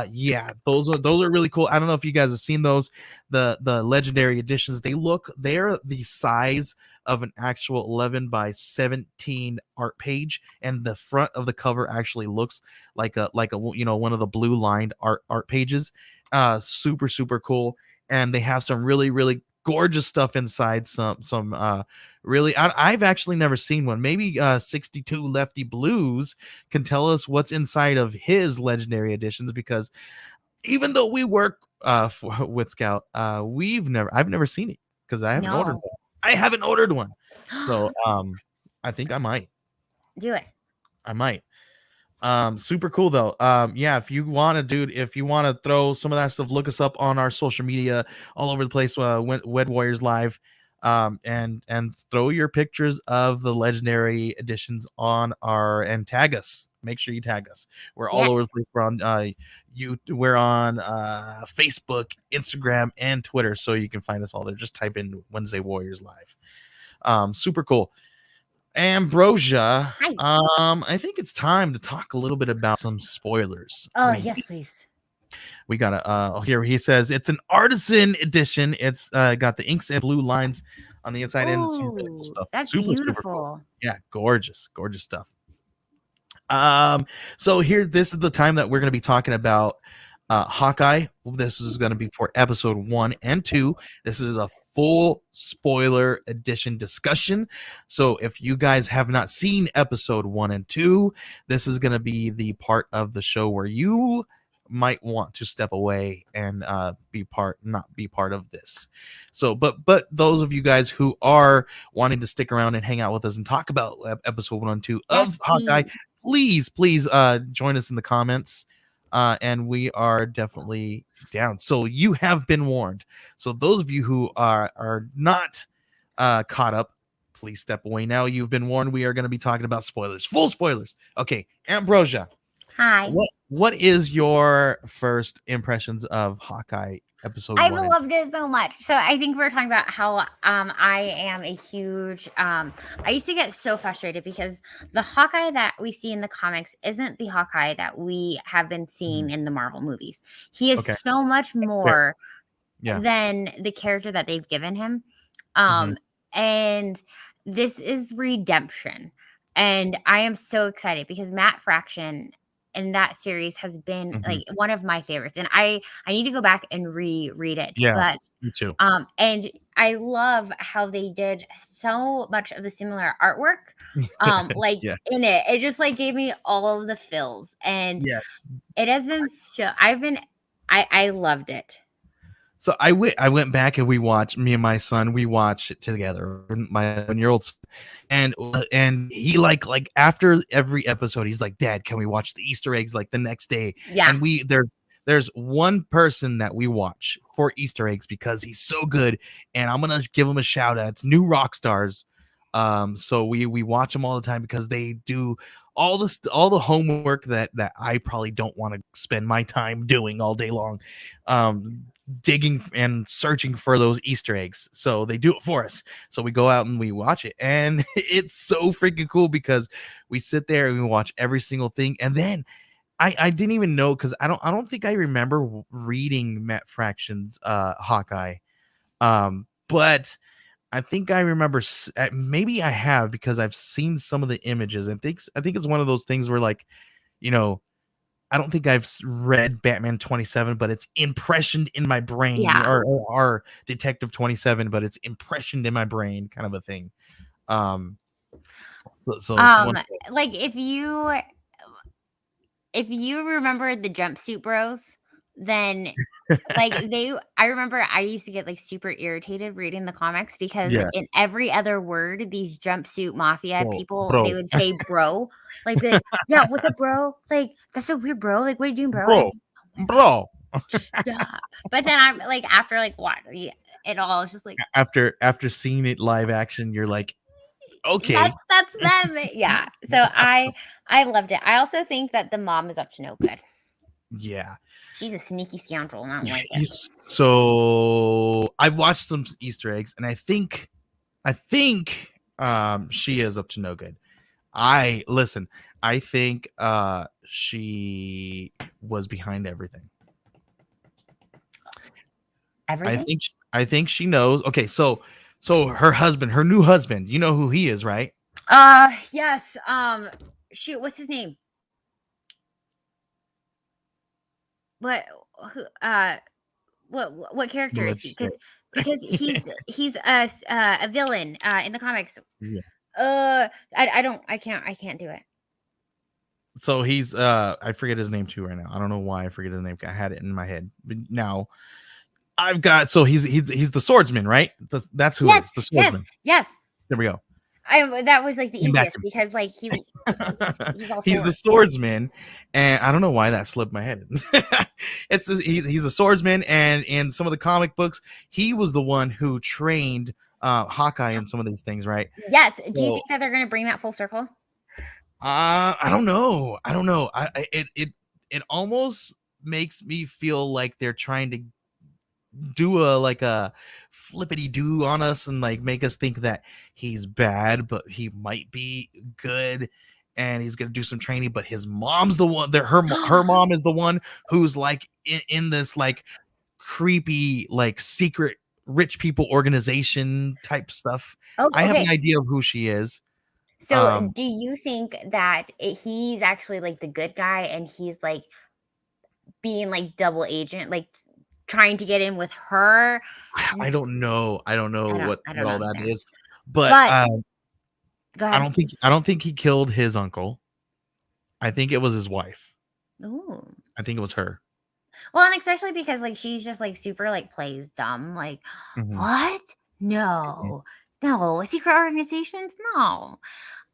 [SPEAKER 1] Yeah, those are really cool. I don't know if you guys have seen those, the legendary editions. They're the size of an actual 11 by 17 art page, and the front of the cover actually looks like a one of the blue lined art pages. Super super cool, and they have some really really gorgeous stuff inside. Some really I've actually never seen one. Maybe 62 Lefty Blues can tell us what's inside of his legendary editions, because even though we work with Scout, I've never seen it because I haven't ordered one. I haven't ordered one. So I think I might
[SPEAKER 2] do it.
[SPEAKER 1] I might. Super cool though. Yeah, if you want to throw some of that stuff, look us up on our social media all over the place. Wed Warriors Live, and throw your pictures of the legendary editions on and tag us. Make sure you tag us. We're all over the place. We're on Facebook, Instagram, and Twitter, so you can find us all there. Just type in Wednesday Warriors Live. Super cool. Ambrosia, I think it's time to talk a little bit about some spoilers.
[SPEAKER 2] Oh, yes, please.
[SPEAKER 1] We got here he says it's an artisan edition. It's got the inks and blue lines on the inside and some really cool stuff.
[SPEAKER 2] That's
[SPEAKER 1] super
[SPEAKER 2] beautiful.
[SPEAKER 1] Cool. Yeah, gorgeous stuff. So this is the time that we're going to be talking about Hawkeye. This is going to be for episode 1 and 2. This is a full spoiler edition discussion. So if you guys have not seen episode 1 and 2, this is going to be the part of the show where you might want to step away and not be part of this. So but those of you guys who are wanting to stick around and hang out with us and talk about episode 1 and 2 of Hawkeye, please join us in the comments. And we are definitely down. So you have been warned. So those of you who are not caught up, please step away now. You've been warned. We are going to be talking about spoilers, full spoilers. Okay, Ambrosia.
[SPEAKER 2] Hi.
[SPEAKER 1] What is your first impressions of Hawkeye episode 1?
[SPEAKER 2] I loved it so much. So I think we're talking about how I am a huge I used to get so frustrated because the Hawkeye that we see in the comics isn't the Hawkeye that we have been seeing in the Marvel movies. He is so much more than the character that they've given him. And this is redemption. And I am so excited because Matt Fraction and that series has been like one of my favorites, and I need to go back and reread it.
[SPEAKER 1] Yeah, me too.
[SPEAKER 2] And I love how they did so much of the similar artwork, in it. It just like gave me all of the feels, and it has been I loved it.
[SPEAKER 1] So I went back and me and my son, we watched it together. My 1-year-old son, and he like after every episode, he's like, "Dad, can we watch the Easter eggs like the next day?"
[SPEAKER 2] Yeah.
[SPEAKER 1] And there's one person that we watch for Easter eggs because he's so good, and I'm gonna give him a shout out. It's New Rockstars. So we watch them all the time because they do all the homework that I probably don't want to spend my time doing all day long. Digging and searching for those Easter eggs, so they do it for us. So we go out and we watch it, and it's so freaking cool because we sit there and we watch every single thing. And then I didn't even know, because I don't think I remember reading Matt Fraction's Hawkeye, but but I think I remember maybe I have because I've seen some of the images and I think it's one of those things where like, you know, I don't think I've read Batman 27, but it's impressioned in my brain,
[SPEAKER 2] Yeah.
[SPEAKER 1] or Detective 27, but it's impressioned in my brain, kind of a thing. Um, so it's one.
[SPEAKER 2] Like if you remember the Jumpsuit Bros, then like I remember I used to get like super irritated reading the comics because
[SPEAKER 1] Yeah,
[SPEAKER 2] in every other word, these jumpsuit mafia people, they
[SPEAKER 1] bro,
[SPEAKER 2] would say bro. Be like, yeah, what's up, bro? Like, that's so weird, bro. Like, what are you doing, bro?
[SPEAKER 1] bro,
[SPEAKER 2] And
[SPEAKER 1] bro.
[SPEAKER 2] yeah. But then I'm like after like what it all is just like
[SPEAKER 1] After seeing it live action, you're like, okay,
[SPEAKER 2] that's them. Yeah. So I loved it. I also think that the mom is up to no good.
[SPEAKER 1] yeah.
[SPEAKER 2] She's a sneaky scoundrel, and I don't like it.
[SPEAKER 1] So I watched some Easter eggs, and I think she is up to no good. I think she was behind everything.
[SPEAKER 2] Everything?
[SPEAKER 1] I think she knows. Okay, so her new husband, you know who he is, right?
[SPEAKER 2] Yes. Shoot, what's his name? What who what character is
[SPEAKER 1] Let's
[SPEAKER 2] he?
[SPEAKER 1] say.
[SPEAKER 2] Because he's a villain in the comics.
[SPEAKER 1] Yeah.
[SPEAKER 2] I can't do it.
[SPEAKER 1] So he's I forget his name too right now. I don't know why I forget his name. I had it in my head. But now I've got he's the swordsman, right? That's who it is. The swordsman.
[SPEAKER 2] Yes.
[SPEAKER 1] There we go.
[SPEAKER 2] That was like the
[SPEAKER 1] Came back
[SPEAKER 2] easiest
[SPEAKER 1] to me.
[SPEAKER 2] because like he's all
[SPEAKER 1] He's the
[SPEAKER 2] swords.
[SPEAKER 1] swordsman, and I don't know why that slipped my head. He's a swordsman, and in some of the comic books, he was the one who trained Hawkeye in some of these things, right?
[SPEAKER 2] Yes.
[SPEAKER 1] So,
[SPEAKER 2] Do you think that they're going to bring that full circle?
[SPEAKER 1] I don't know. It almost makes me feel like they're trying to do a flippity do on us and like make us think that he's bad, but he might be good, and he's gonna do some training. But his mom's the one that her mom is the one who's like in this like creepy like secret rich people organization type stuff.
[SPEAKER 2] Oh,
[SPEAKER 1] I have an
[SPEAKER 2] okay.
[SPEAKER 1] idea of who she is.
[SPEAKER 2] So, do you think that he's actually like the good guy and he's like being like double agent, like trying to get in with her?
[SPEAKER 1] I don't know. I don't know what
[SPEAKER 2] I don't know
[SPEAKER 1] all that
[SPEAKER 2] either.
[SPEAKER 1] is, but
[SPEAKER 2] But go ahead.
[SPEAKER 1] I don't think he killed his uncle. I think it was his wife.
[SPEAKER 2] Ooh.
[SPEAKER 1] I think it was her.
[SPEAKER 2] Well, and especially because like she's just like super like plays dumb. Like,
[SPEAKER 1] Mhm.
[SPEAKER 2] what?
[SPEAKER 1] Mhm.
[SPEAKER 2] No. No. Secret organizations? No.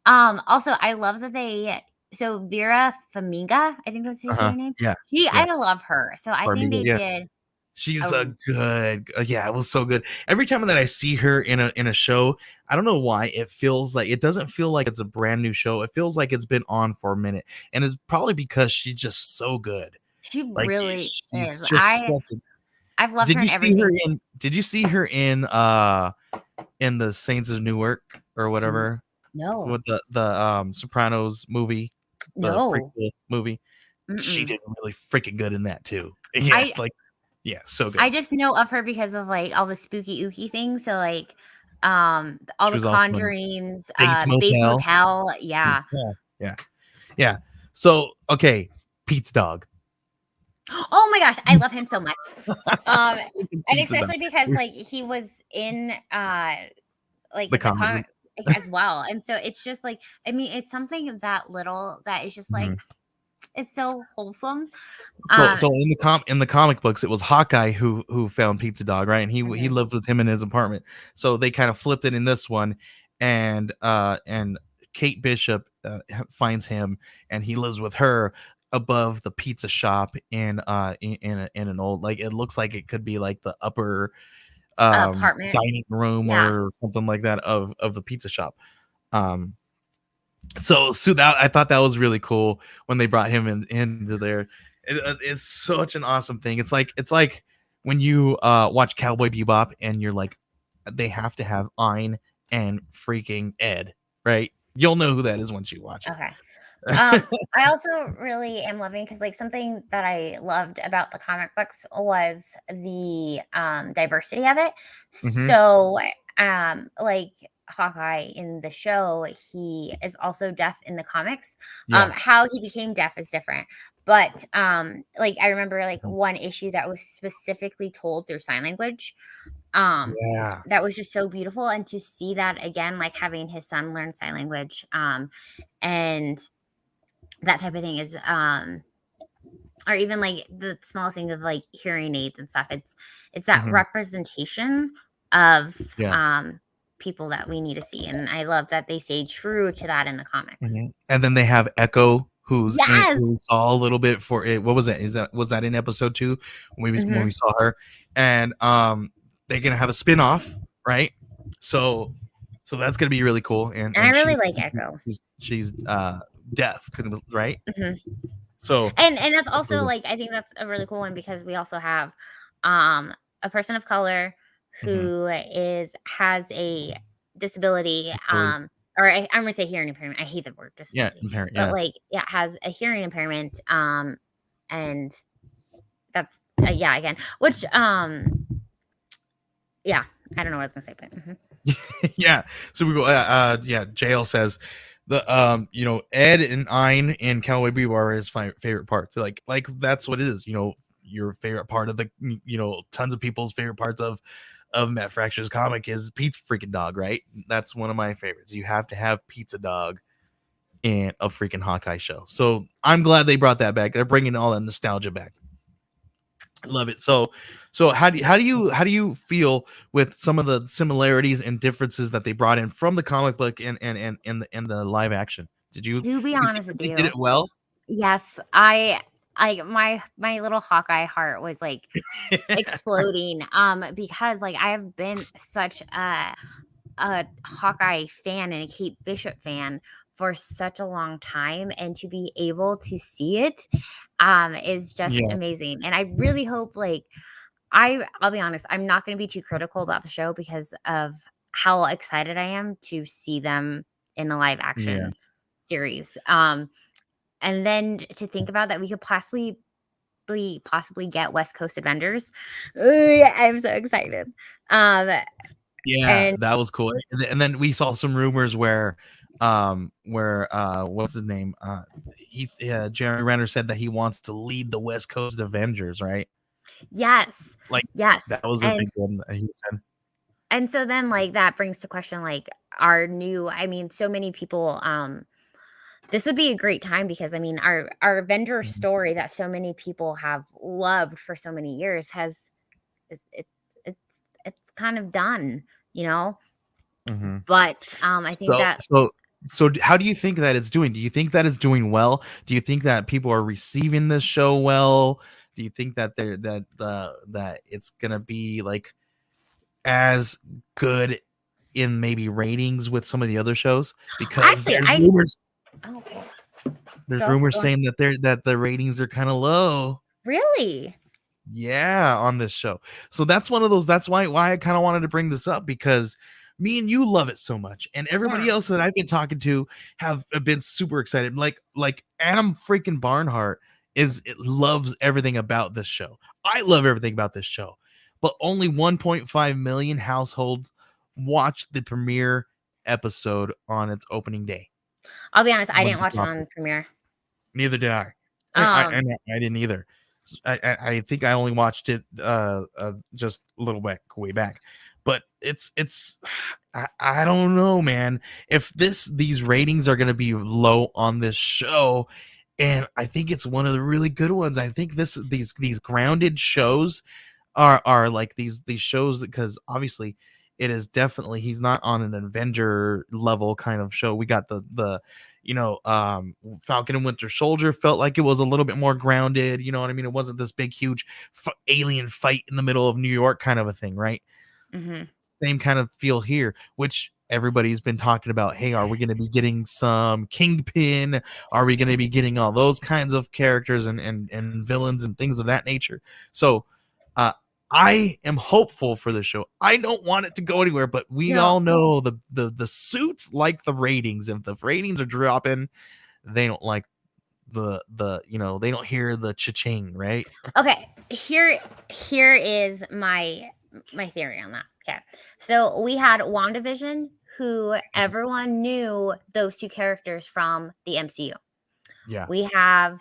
[SPEAKER 2] Also I love that so Vera Famiga, I think that's his
[SPEAKER 1] Uh-huh.
[SPEAKER 2] her name.
[SPEAKER 1] Yeah.
[SPEAKER 2] I
[SPEAKER 1] Yeah.
[SPEAKER 2] love her. So I think
[SPEAKER 1] Farmiga,
[SPEAKER 2] they
[SPEAKER 1] yeah.
[SPEAKER 2] did
[SPEAKER 1] She's
[SPEAKER 2] a
[SPEAKER 1] a good yeah, it was so good. Every time that I see her in a show, I don't know why, it doesn't feel like it's a brand new show. It feels like it's been on for a minute, and it's probably because she's just so good.
[SPEAKER 2] she
[SPEAKER 1] Like,
[SPEAKER 2] really
[SPEAKER 1] she's
[SPEAKER 2] is.
[SPEAKER 1] just such a
[SPEAKER 2] I've loved her in everything.
[SPEAKER 1] did you see her in the Saints of Newark or
[SPEAKER 2] N-
[SPEAKER 1] whatever?
[SPEAKER 2] No.
[SPEAKER 1] With the Sopranos movie, the
[SPEAKER 2] No.
[SPEAKER 1] prequel movie? She
[SPEAKER 2] Mm-mm.
[SPEAKER 1] did really freaking good in that too. Yeah,
[SPEAKER 2] I
[SPEAKER 1] it's like yeah, so good.
[SPEAKER 2] I just know of her because of like all the spooky ooky things. So like all
[SPEAKER 1] She
[SPEAKER 2] the
[SPEAKER 1] was also in
[SPEAKER 2] Conjurings,
[SPEAKER 1] Bates
[SPEAKER 2] Bates
[SPEAKER 1] Motel.
[SPEAKER 2] Motel. Yeah.
[SPEAKER 1] Yeah, yeah, yeah. So, okay, Pete's dog.
[SPEAKER 2] Oh my gosh, I love him so much. Um
[SPEAKER 1] Freaking
[SPEAKER 2] and
[SPEAKER 1] Pizza dog.
[SPEAKER 2] especially because like he was in like
[SPEAKER 1] The
[SPEAKER 2] the
[SPEAKER 1] comics.
[SPEAKER 2] comic like, as well. And so it's just like I mean it's something that little that is just like
[SPEAKER 1] Mhm.
[SPEAKER 2] it's so wholesome.
[SPEAKER 1] So
[SPEAKER 2] Um
[SPEAKER 1] in the comic books, it was Hawkeye who found Pizza Dog, right? And he
[SPEAKER 2] mhm.
[SPEAKER 1] lived with him in his apartment. So they kind of flipped it in this one, and Kate Bishop finds him, and he lives with her above the pizza shop in an old, like, it looks like it could be like the upper
[SPEAKER 2] Apartment.
[SPEAKER 1] dining room
[SPEAKER 2] Yeah.
[SPEAKER 1] or something like that of the pizza shop. Um, so that I thought that was really cool when they brought him into there. It's such an awesome thing. It's like when you watch Cowboy Bebop and you're like, they have to have Ein and freaking Ed, right? You'll know who that is once you watch it.
[SPEAKER 2] Okay. I also really am loving because like something that I loved about the comic books was the diversity of it.
[SPEAKER 1] Hmm.
[SPEAKER 2] So like Hawkeye in the show, he is also deaf in the comics.
[SPEAKER 1] Yeah.
[SPEAKER 2] How he became deaf is different. But like I remember like
[SPEAKER 1] Mhm.
[SPEAKER 2] one issue that was specifically told through sign language.
[SPEAKER 1] Yeah.
[SPEAKER 2] That was just so beautiful. And to see that again, like having his son learn sign language, and that type of thing is or even like the smallest thing of like hearing aids and stuff. It's that
[SPEAKER 1] Hmm.
[SPEAKER 2] representation of
[SPEAKER 1] Yeah.
[SPEAKER 2] people that we need to see. And I love that they stayed true to that in the comics.
[SPEAKER 1] Hmm. And then they have Echo,
[SPEAKER 2] Yes.
[SPEAKER 1] who saw a little bit for it. What was that? Was that in episode 2 when we
[SPEAKER 2] Hmm.
[SPEAKER 1] saw her? And they're gonna have a spin-off, right? So that's gonna be really cool. And
[SPEAKER 2] And I really like Echo.
[SPEAKER 1] she's deaf, right?
[SPEAKER 2] Hmm.
[SPEAKER 1] So
[SPEAKER 2] And that's
[SPEAKER 1] that's
[SPEAKER 2] also
[SPEAKER 1] really
[SPEAKER 2] like I think that's a really cool one because we also have um a person of color
[SPEAKER 1] cool. Hmm.
[SPEAKER 2] who is has a disability,
[SPEAKER 1] Disability.
[SPEAKER 2] or I'm gonna say hearing impairment. I hate the word
[SPEAKER 1] Yeah,
[SPEAKER 2] disability,
[SPEAKER 1] inherent.
[SPEAKER 2] but
[SPEAKER 1] Yeah.
[SPEAKER 2] like yeah, has a hearing impairment, and that's yeah, again, which yeah, I don't know what I was gonna say, but
[SPEAKER 1] Yeah. So we go. Yeah. JL says the Ed and Ein and Cowboy Bebop are his favorite parts. Like that's what it is. Your favorite part of the tons of people's favorite parts of Matt Fracture's comic is Pizza freaking Dog, right? That's one of my favorites. You have to have Pizza Dog in a freaking Hawkeye show. So I'm glad they brought that back. They're bringing all that nostalgia back. Love it. So how do you feel with some of the similarities and differences that they brought in from the comic book and the live action? Did you
[SPEAKER 2] to be
[SPEAKER 1] do you think
[SPEAKER 2] honest
[SPEAKER 1] that
[SPEAKER 2] with
[SPEAKER 1] they did
[SPEAKER 2] you,
[SPEAKER 1] it well?
[SPEAKER 2] yes, I my little Hawkeye heart was like exploding because like I have been such a Hawkeye fan and a Kate Bishop fan for such a long time, and to be able to see it is just
[SPEAKER 1] Yeah,
[SPEAKER 2] amazing. And I really hope like I'll be honest, I'm not going to be too critical about the show because of how excited I am to see them in a live
[SPEAKER 1] yeah,
[SPEAKER 2] action series. And then to think about that we could possibly get West Coast Avengers. Ooh, I'm so excited. Um
[SPEAKER 1] yeah.
[SPEAKER 2] and
[SPEAKER 1] That was cool. And then we saw some rumors where what's his name? He's Jeremy Renner said that he wants to lead the West Coast Avengers, right?
[SPEAKER 2] yes.
[SPEAKER 1] Like
[SPEAKER 2] Yes.
[SPEAKER 1] that was a big one that he said.
[SPEAKER 2] And so then like that brings to question like our new I mean so many people this would be a great time because I mean our Avenger
[SPEAKER 1] Mhm.
[SPEAKER 2] story that so many people have loved for so many years has it's it's it's kind of done, you know?
[SPEAKER 1] Mhm.
[SPEAKER 2] But I think
[SPEAKER 1] So
[SPEAKER 2] that
[SPEAKER 1] so how do you think that it's doing? Do you think that it's doing well? Do you think that people are receiving this show well? Do you think that that it's gonna be like as good in maybe ratings with some of the other shows? Because
[SPEAKER 2] actually
[SPEAKER 1] there's
[SPEAKER 2] I
[SPEAKER 1] rumors
[SPEAKER 2] oh, okay.
[SPEAKER 1] there's
[SPEAKER 2] Go
[SPEAKER 1] rumors
[SPEAKER 2] go on.
[SPEAKER 1] saying that the ratings are kind of low.
[SPEAKER 2] Really?
[SPEAKER 1] Yeah, on this show. So that's one of those that's why I kind of wanted to bring this up because me and you love it so much and everybody
[SPEAKER 2] Yeah.
[SPEAKER 1] else that I've been talking to have been super excited. Like Adam freaking Barnhart loves everything about this show. I love everything about this show. But only 1.5 million households watched the premiere episode on its opening day
[SPEAKER 2] I'll be honest, I
[SPEAKER 1] when
[SPEAKER 2] didn't
[SPEAKER 1] it
[SPEAKER 2] watch it
[SPEAKER 1] dropped.
[SPEAKER 2] on Premiere.
[SPEAKER 1] Neither did I.
[SPEAKER 2] Um,
[SPEAKER 1] I didn't either. I think I only watched it just a little bit way back, but it's I don't know, man. If these ratings are gonna be low on this show, and I think it's one of the really good ones. I think these grounded shows are like these shows because obviously it is definitely he's not on an Avenger level kind of show. We got the Falcon and Winter Soldier felt like it was a little bit more grounded. You know what I mean? It wasn't this big huge alien fight in the middle of New York kind of a thing, right?
[SPEAKER 2] mhm.
[SPEAKER 1] Same kind of feel here, which everybody's been talking about. Hey, are we going to be getting some Kingpin? Are we going to be getting all those kinds of characters and villains and things of that nature? So, uh, I am hopeful for the show. I don't want it to go anywhere, but we
[SPEAKER 2] No.
[SPEAKER 1] all know the suits like the ratings. If the ratings are dropping, they don't like the they don't hear the cha-ching, right?
[SPEAKER 2] Okay, here is my theory on that. Okay. So we had WandaVision, who everyone knew those two characters from the MCU.
[SPEAKER 1] Yeah.
[SPEAKER 2] We have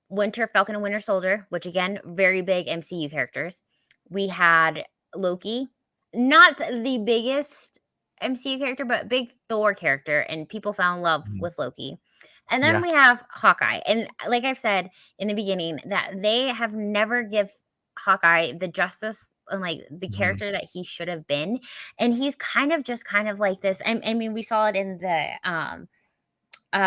[SPEAKER 2] Winter Falcon and Winter Soldier, which again, very big MCU characters. We had Loki, not the biggest MCU character, but big Thor character, and people fell in love
[SPEAKER 1] Mhm.
[SPEAKER 2] with Loki. And then
[SPEAKER 1] Yeah.
[SPEAKER 2] we have Hawkeye. And like I've said in the beginning, that they have never give Hawkeye the justice and like the
[SPEAKER 1] Mhm.
[SPEAKER 2] character that he should have been. And he's kind of like this. I mean, we saw it in the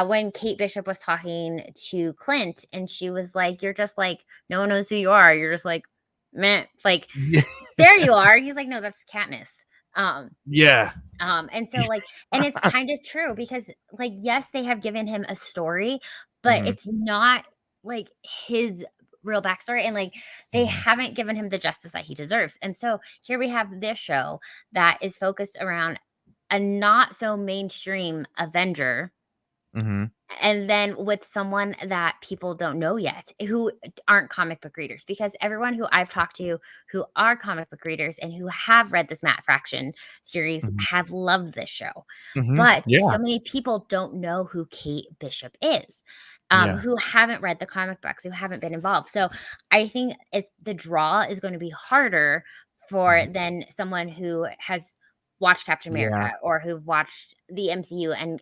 [SPEAKER 2] when Kate Bishop was talking to Clint, and she was like, "You're just like no one knows who you are. You're just like, meh, like
[SPEAKER 1] Yeah.
[SPEAKER 2] there you are." He's like, "No, that's Katniss." Um,
[SPEAKER 1] Yeah.
[SPEAKER 2] and so like, and it's kind of true because like, yes, they have given him a story, but
[SPEAKER 1] Mhm.
[SPEAKER 2] it's not like his real backstory, and like they
[SPEAKER 1] Mhm.
[SPEAKER 2] haven't given him the justice that he deserves. And so here we have this show that is focused around a not so mainstream Avenger,
[SPEAKER 1] Mhm.
[SPEAKER 2] and then with someone that people don't know yet, who aren't comic book readers, because everyone who I've talked to who are comic book readers and who have read this Matt Fraction series
[SPEAKER 1] Mhm.
[SPEAKER 2] have loved this show.
[SPEAKER 1] Mhm.
[SPEAKER 2] But
[SPEAKER 1] Yeah.
[SPEAKER 2] so many people don't know who Kate Bishop is,
[SPEAKER 1] Yeah.
[SPEAKER 2] who haven't read the comic books, who haven't been involved. So I think it's the draw is going to be harder for
[SPEAKER 1] Mhm.
[SPEAKER 2] than someone who has watched Captain
[SPEAKER 1] Yeah.
[SPEAKER 2] America or who watched the MCU and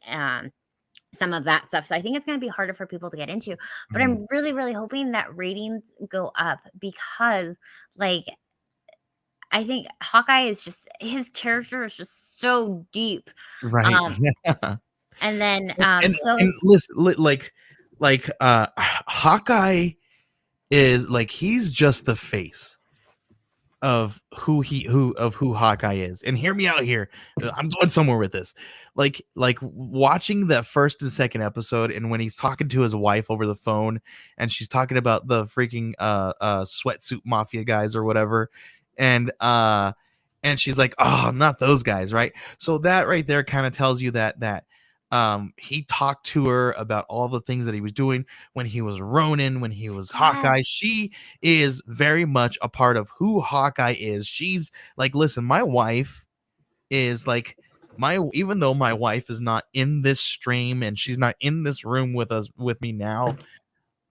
[SPEAKER 2] some of that stuff. So I think it's going to be harder for people to get into. But
[SPEAKER 1] Mhm.
[SPEAKER 2] I'm really, really hoping that ratings go up because, like, I think Hawkeye is just his character is just so deep.
[SPEAKER 1] Right.
[SPEAKER 2] Um,
[SPEAKER 1] Yeah.
[SPEAKER 2] and then
[SPEAKER 1] And
[SPEAKER 2] so
[SPEAKER 1] and
[SPEAKER 2] is
[SPEAKER 1] listen, Hawkeye is like he's just the face of who Hawkeye is. And hear me out here. I'm going somewhere with this. Like watching that first and second episode, and when he's talking to his wife over the phone, and she's talking about the freaking sweatsuit mafia guys or whatever, and and she's like, "Oh, not those guys," right? So that right there kind of tells you that he talked to her about all the things that he was doing when he was Ronin, when he was Hawkeye.
[SPEAKER 2] yes,
[SPEAKER 1] She is very much a part of who Hawkeye is. She's like, listen, my wife is like my even though my wife is not in this stream and she's not in this room with me now,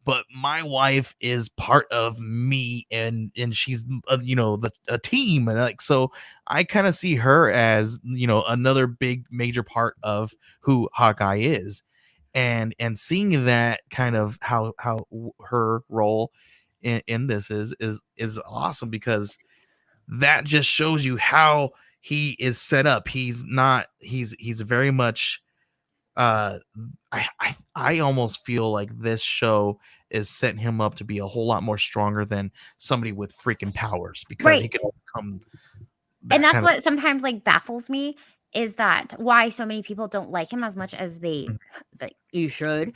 [SPEAKER 1] but my wife is part of me, and she's a team, and like so I kind of see her as another big major part of who Hawkeye is, and seeing that kind of her role in this is awesome because that just shows you how he is set up. He's not he's very much uh I almost feel like this show is setting him up to be a whole lot more stronger than somebody with freaking powers because he
[SPEAKER 2] right.
[SPEAKER 1] could overcome
[SPEAKER 2] And
[SPEAKER 1] that
[SPEAKER 2] that's
[SPEAKER 1] kind of
[SPEAKER 2] what sometimes like baffles me is that why so many people don't like him as much as they like you should.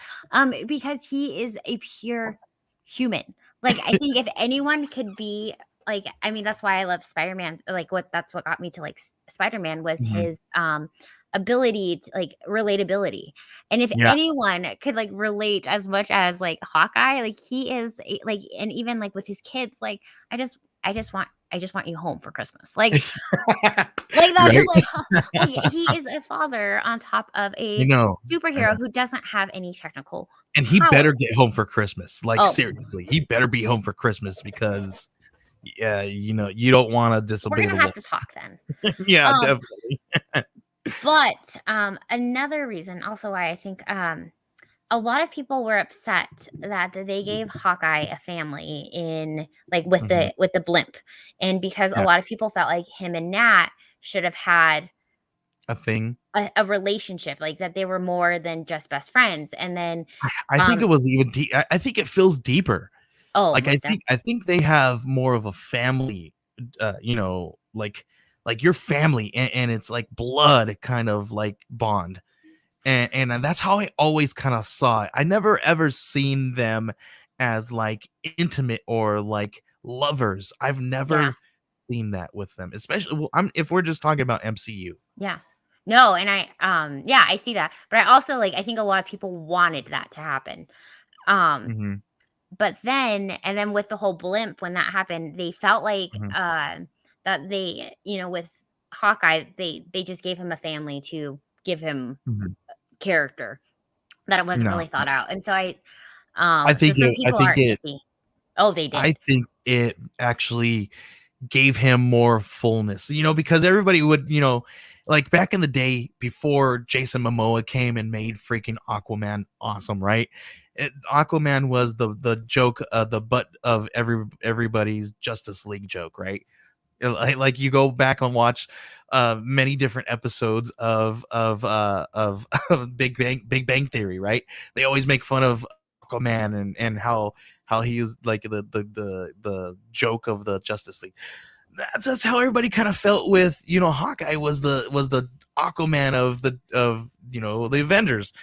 [SPEAKER 2] Because he is a pure human. Like I think if anyone could be like I mean that's why I love Spider-Man. Like what that's what got me to like Spider-Man was
[SPEAKER 1] Mhm.
[SPEAKER 2] his ability to like relatability. And if
[SPEAKER 1] Yeah.
[SPEAKER 2] anyone could like relate as much as like Hawkeye, like he is like and even like with his kids, like I just want you home for Christmas. Like that's just
[SPEAKER 1] Right.
[SPEAKER 2] like like he is a father on top of
[SPEAKER 1] I
[SPEAKER 2] a
[SPEAKER 1] know. I know.
[SPEAKER 2] superhero who doesn't have any technical
[SPEAKER 1] And he
[SPEAKER 2] power.
[SPEAKER 1] better get home for Christmas. Like
[SPEAKER 2] Oh,
[SPEAKER 1] seriously, he better be home for Christmas because yeah, you don't want to
[SPEAKER 2] we're
[SPEAKER 1] disobey
[SPEAKER 2] gonna
[SPEAKER 1] the
[SPEAKER 2] have
[SPEAKER 1] law.
[SPEAKER 2] to talk then.
[SPEAKER 1] Yeah,
[SPEAKER 2] Um,
[SPEAKER 1] definitely.
[SPEAKER 2] but another reason also why I think a lot of people were upset that they gave Hawkeye a family in like
[SPEAKER 1] Mhm.
[SPEAKER 2] with the blimp. And because a
[SPEAKER 1] Yeah,
[SPEAKER 2] lot of people felt like him and Nat should have had
[SPEAKER 1] a thing.
[SPEAKER 2] a relationship, like that they were more than just best friends. And then
[SPEAKER 1] I think
[SPEAKER 2] um
[SPEAKER 1] it was even deep. I think it feels deeper.
[SPEAKER 2] oh
[SPEAKER 1] Like
[SPEAKER 2] most
[SPEAKER 1] I think they have more of a family, like your family, and it's like blood kind of like bond, and that's how I always kind of saw it. I never ever seen them as like intimate or like lovers. I've
[SPEAKER 2] yeah.
[SPEAKER 1] never seen that with them, especially if we're just talking about MCU.
[SPEAKER 2] Yeah. No, and I see that. But I also like I think a lot of people wanted that to happen. Um
[SPEAKER 1] Hmm.
[SPEAKER 2] but then with the whole blimp when that happened, they felt like
[SPEAKER 1] Hmm.
[SPEAKER 2] that they, with Hawkeye, they just gave him a family to give him
[SPEAKER 1] Hmm.
[SPEAKER 2] character that it wasn't
[SPEAKER 1] No,
[SPEAKER 2] really thought out. And so
[SPEAKER 1] I
[SPEAKER 2] so
[SPEAKER 1] think
[SPEAKER 2] some
[SPEAKER 1] I
[SPEAKER 2] people
[SPEAKER 1] think
[SPEAKER 2] are
[SPEAKER 1] it.
[SPEAKER 2] iffy. Oh, they
[SPEAKER 1] I
[SPEAKER 2] did.
[SPEAKER 1] think it actually gave him more fullness, because everybody would, like back in the day before Jason Momoa came and made freaking Aquaman awesome, right? Aquaman was the joke, the butt of everybody's Justice League joke, right? Like you go back and watch many different episodes of Big Bang Theory, right? They always make fun of Aquaman and how he is like the joke of the Justice League. That's how everybody kind of felt with, Hawkeye was the Aquaman of the Avengers.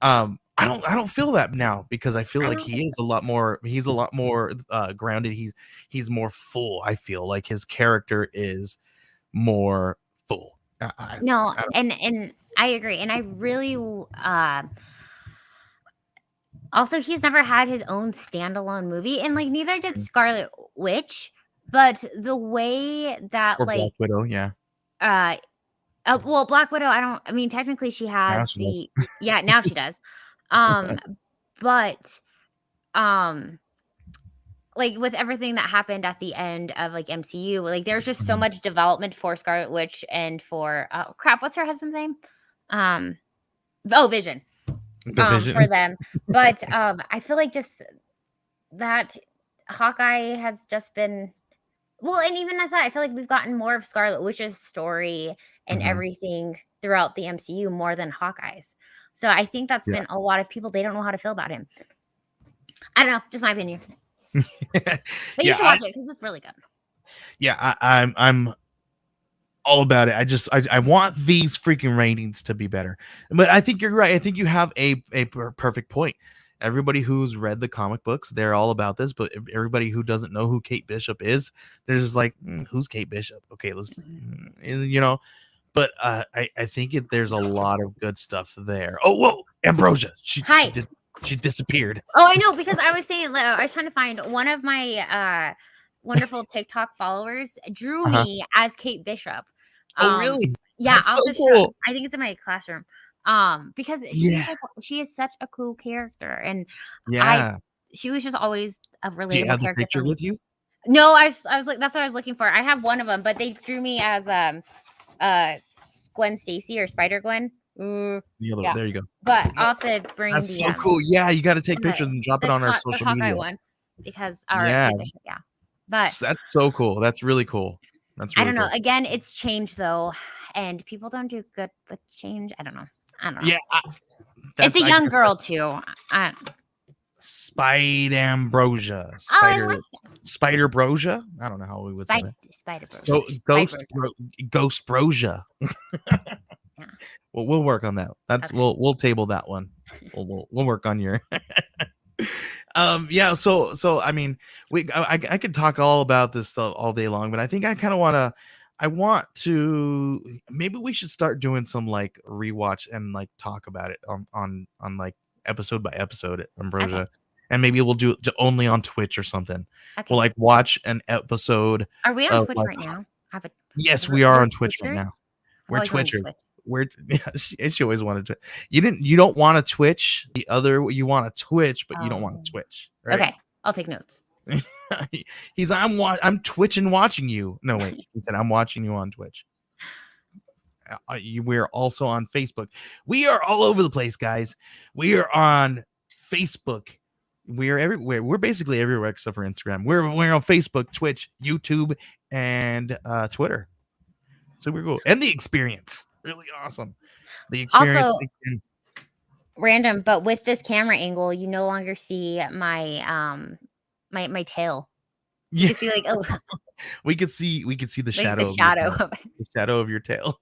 [SPEAKER 1] I don't feel that now because I feel
[SPEAKER 2] I
[SPEAKER 1] like
[SPEAKER 2] don't think
[SPEAKER 1] he's a lot more grounded. He's more full. I feel like his character is more full.
[SPEAKER 2] no,
[SPEAKER 1] I don't.
[SPEAKER 2] and I agree. And I really also he's never had his own standalone movie, and like neither did Scarlet Witch. But the way that
[SPEAKER 1] Or Black
[SPEAKER 2] like
[SPEAKER 1] Widow, yeah.
[SPEAKER 2] uh well, Black Widow, I mean, technically she
[SPEAKER 1] Now
[SPEAKER 2] has
[SPEAKER 1] she does.
[SPEAKER 2] the yeah, now she does. Um, but, um, like, with everything that happened at the end of, like, MCU, like, there's just so
[SPEAKER 1] Mhm.
[SPEAKER 2] much development for Scarlet Witch and for oh, crap, what's her husband's name? Um, oh, Vision,
[SPEAKER 1] The Vision.
[SPEAKER 2] for them. But, I feel like just that Hawkeye has just been well, and even at that, I feel like we've gotten more of Scarlet Witch's story and
[SPEAKER 1] Mhm.
[SPEAKER 2] everything throughout the MCU more than Hawkeye's. So I think that's
[SPEAKER 1] Yeah.
[SPEAKER 2] been a lot of people, they don't know how to feel about him. I don't know, just my opinion. But you
[SPEAKER 1] Yeah,
[SPEAKER 2] should watch it because it's really good.
[SPEAKER 1] I'm all about it. I want these freaking ratings to be better. But I think you're right. I think you have a perfect point. Everybody who's read the comic books, they're all about this. But everybody who doesn't know who Kate Bishop is, they're just like, who's Kate Bishop? Okay, let's, you know. But I think there's a lot of good stuff there. Oh, whoa, Ambrosia.
[SPEAKER 2] Hi.
[SPEAKER 1] She disappeared.
[SPEAKER 2] Oh, I know because I was saying I was trying to find one of my wonderful TikTok followers drew
[SPEAKER 1] Uh-huh.
[SPEAKER 2] me as Kate Bishop.
[SPEAKER 1] Oh,
[SPEAKER 2] Um,
[SPEAKER 1] really?
[SPEAKER 2] yeah,
[SPEAKER 1] That's
[SPEAKER 2] I'll
[SPEAKER 1] so
[SPEAKER 2] just show.
[SPEAKER 1] cool.
[SPEAKER 2] I think it's in my classroom. Because
[SPEAKER 1] Yeah,
[SPEAKER 2] she is such a cool character, and I
[SPEAKER 1] yeah.
[SPEAKER 2] she was just always a
[SPEAKER 1] Do you
[SPEAKER 2] relatable
[SPEAKER 1] have the
[SPEAKER 2] character for
[SPEAKER 1] picture
[SPEAKER 2] me.
[SPEAKER 1] with you?
[SPEAKER 2] No, I was like that's what I was looking for. I have one of them, but they drew me as uh Gwen Stacy or Spider Gwen. Yeah,
[SPEAKER 1] There you go.
[SPEAKER 2] but I'll have to bring
[SPEAKER 1] That's so cool. Yeah, you got to take pictures and drop it on our
[SPEAKER 2] the
[SPEAKER 1] social
[SPEAKER 2] Hawkeye
[SPEAKER 1] media.
[SPEAKER 2] one because our
[SPEAKER 1] Yeah,
[SPEAKER 2] Kate Bishop, yeah. But
[SPEAKER 1] that's so cool. That's really cool. That's
[SPEAKER 2] I
[SPEAKER 1] really
[SPEAKER 2] don't know.
[SPEAKER 1] cool.
[SPEAKER 2] Again, it's change though, and people don't do good with change. I don't know. I don't know.
[SPEAKER 1] Yeah,
[SPEAKER 2] It's
[SPEAKER 1] that's
[SPEAKER 2] a
[SPEAKER 1] I
[SPEAKER 2] young
[SPEAKER 1] guess
[SPEAKER 2] girl
[SPEAKER 1] that's
[SPEAKER 2] too. I
[SPEAKER 1] Spider Ambrosia.
[SPEAKER 2] Oh, I like
[SPEAKER 1] Spider Brosia. I don't know how we would say that.
[SPEAKER 2] Spider Bros.
[SPEAKER 1] Ghost Brosia.
[SPEAKER 2] Yeah.
[SPEAKER 1] Well, we'll work on that. That's
[SPEAKER 2] Okay.
[SPEAKER 1] we'll table that one. We'll work on your yeah, so I mean, I could talk all about this stuff all day long, but I think I want to maybe we should start doing some like rewatch and like talk about it on like episode by episode at
[SPEAKER 2] Okay.
[SPEAKER 1] Ambrosia, and maybe we'll do it only on Twitch or something. We'll
[SPEAKER 2] Okay.
[SPEAKER 1] like watch an episode
[SPEAKER 2] Are we on
[SPEAKER 1] of
[SPEAKER 2] Twitch
[SPEAKER 1] like
[SPEAKER 2] right now? Have a
[SPEAKER 1] yes, we are
[SPEAKER 2] we're
[SPEAKER 1] on Twitch right now.
[SPEAKER 2] Twitchers. I've
[SPEAKER 1] We're
[SPEAKER 2] always wanted to
[SPEAKER 1] Twitchers.
[SPEAKER 2] Twitch.
[SPEAKER 1] We're yeah, she always wanted to. You don't want to Twitch. You want to Twitch, but you don't want to
[SPEAKER 2] Oh.
[SPEAKER 1] Twitch, right?
[SPEAKER 2] Okay. I'll take notes.
[SPEAKER 1] I'm twitching watching you. No, wait. He said I'm watching you on Twitch. We're also on Facebook. We are all over the place, guys. We are on Facebook. We're everywhere. We're basically everywhere except for Instagram. We're on Facebook, Twitch, YouTube, and Twitter. Super cool. And the experience. Really awesome. The experience.
[SPEAKER 2] Also, random, but with this camera angle, you no longer see my my tail. You
[SPEAKER 1] Yeah.
[SPEAKER 2] can see like
[SPEAKER 1] we could see the
[SPEAKER 2] like
[SPEAKER 1] shadow
[SPEAKER 2] the
[SPEAKER 1] of your
[SPEAKER 2] shadow
[SPEAKER 1] tail.
[SPEAKER 2] of it.
[SPEAKER 1] The shadow of your tail.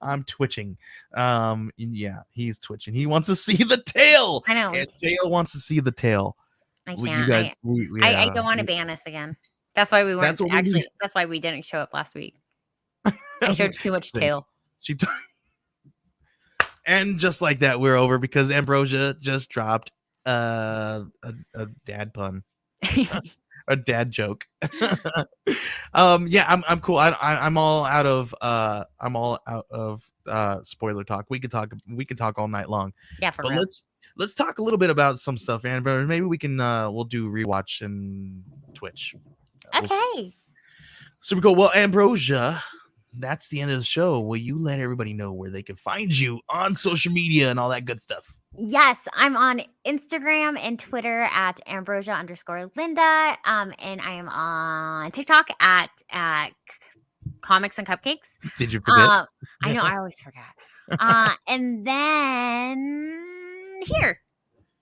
[SPEAKER 1] I'm twitching. Yeah, he's twitching. He wants to see the tail.
[SPEAKER 2] I know.
[SPEAKER 1] And Tail wants to see the tail.
[SPEAKER 2] I
[SPEAKER 1] You
[SPEAKER 2] can't.
[SPEAKER 1] guys,
[SPEAKER 2] I don't want to ban us again. That's why we weren't
[SPEAKER 1] that's what we need.
[SPEAKER 2] actually. That's why we didn't show up last week. I showed too much tail.
[SPEAKER 1] She t- and just like that, we're over because Ambrosia just dropped a dad pun, a dad joke. Yeah, I'm cool. I'm all out of spoiler talk. We could talk all night long.
[SPEAKER 2] Yeah, for
[SPEAKER 1] But
[SPEAKER 2] real.
[SPEAKER 1] let's talk a little bit about some stuff, Amber. Maybe we can we'll do rewatch and Twitch.
[SPEAKER 2] Okay.
[SPEAKER 1] Super cool. Well, Ambrosia, that's the end of the show. Will you let everybody know where they can find you on social media and all that good stuff?
[SPEAKER 2] Yes, I'm on Instagram and Twitter at Ambrosia_Linda. And I am on TikTok at Comics and Cupcakes.
[SPEAKER 1] Did you forget?
[SPEAKER 2] I know, I always forget. And then here.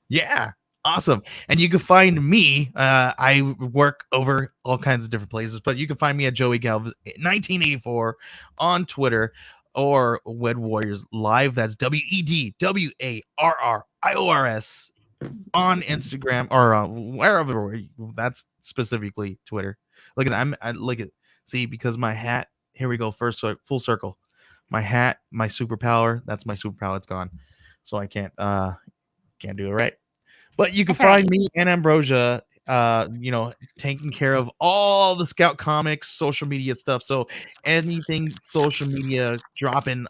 [SPEAKER 1] Yeah. Awesome. And you can find me. I work over all kinds of different places, but you can find me at Joey Galvez 1984 on Twitter or Wed Warriors Live. That's WEDWARRIORS on Instagram or wherever. That's specifically Twitter. Look at that. I look at see because my hat. Here we go. First full circle. My hat, my superpower. That's my superpower. It's gone, so I can't do it right. But you can find me and Ambrosia, taking care of all the Scout Comics social media stuff. So anything social media dropping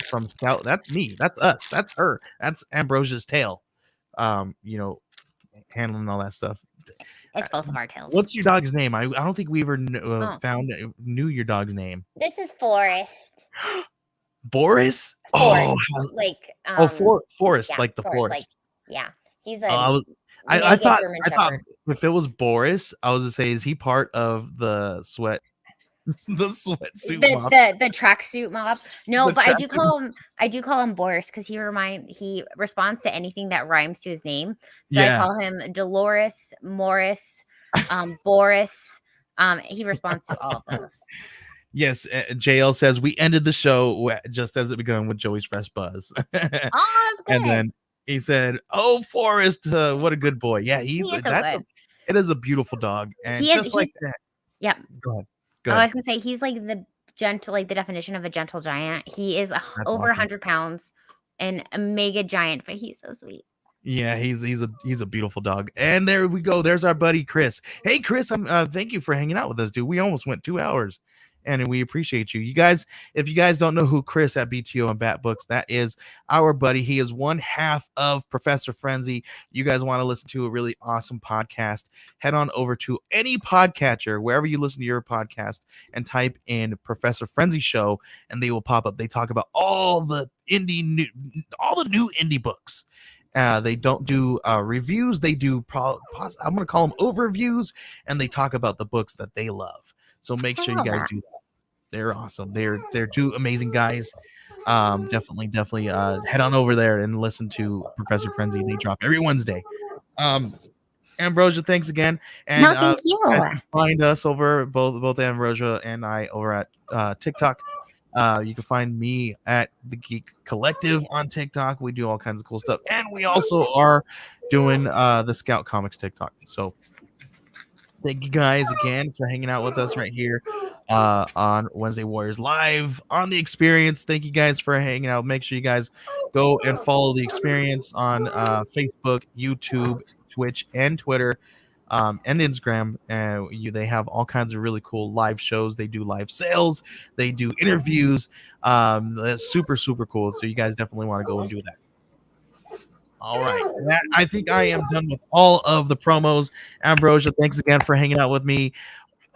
[SPEAKER 1] from Scout, that's me, that's us, that's her, that's Ambrosia's tail. Handling all that stuff.
[SPEAKER 2] It's both of our tails.
[SPEAKER 1] What's your dog's name? I don't think we ever knew your dog's name.
[SPEAKER 2] This is Forrest.
[SPEAKER 1] Boris?
[SPEAKER 2] Forrest,
[SPEAKER 1] Forest,
[SPEAKER 2] yeah,
[SPEAKER 1] like the forest.
[SPEAKER 2] Yeah. He's a
[SPEAKER 1] I thought
[SPEAKER 2] Shepherd.
[SPEAKER 1] if it was Boris, I was to say, is he part of the sweatsuit mob?
[SPEAKER 2] The tracksuit mob? No, but I do call him Boris because he responds to anything that rhymes to his name. So I call him Dolores, Morris, Boris. He responds to all of those.
[SPEAKER 1] Yes, JL says we ended the show just as it began with Joey's fresh buzz.
[SPEAKER 2] Oh, that's good.
[SPEAKER 1] And then he said, "Oh, Forrest, what a good boy." Yeah, it is a beautiful dog, and like that.
[SPEAKER 2] Yeah.
[SPEAKER 1] Go ahead.
[SPEAKER 2] I was gonna say he's like the definition of a gentle giant. He is over 100 pounds and a mega giant, but he's so sweet.
[SPEAKER 1] Yeah, he's a beautiful dog. And there we go. There's our buddy Chris. Hey, Chris, thank you for hanging out with us, dude. We almost went 2 hours. And we appreciate you. You guys, if you guys don't know who Chris at BTO and Bat Books, that is our buddy. He is one half of Professor Frenzy. You guys want to listen to a really awesome podcast, head on over to any podcatcher, wherever you listen to your podcast, and type in Professor Frenzy Show, and they will pop up. They talk about all the new indie books. They don't do reviews. They do, I'm going to call them overviews, and they talk about the books that they love. So make sure you guys do that. They're awesome. They're two amazing guys. Definitely head on over there and listen to Professor Frenzy. They drop every Wednesday. Ambrosia, thanks again. And
[SPEAKER 2] thank you.
[SPEAKER 1] You can find us over both Ambrosia and I over at TikTok. You can find me at the Geek Collective on TikTok. We do all kinds of cool stuff, and we also are doing the Scout Comics TikTok. So thank you guys again for hanging out with us right here on Wednesday Warriors Live on The Experience. Thank you guys for hanging out. Make sure you guys go and follow The Experience on Facebook, YouTube, Twitch, and Twitter, and Instagram. They have all kinds of really cool live shows. They do live sales. They do interviews. That's super, super cool. So you guys definitely want to go and do that. All right. I think I am done with all of the promos. Ambrosia, thanks again for hanging out with me.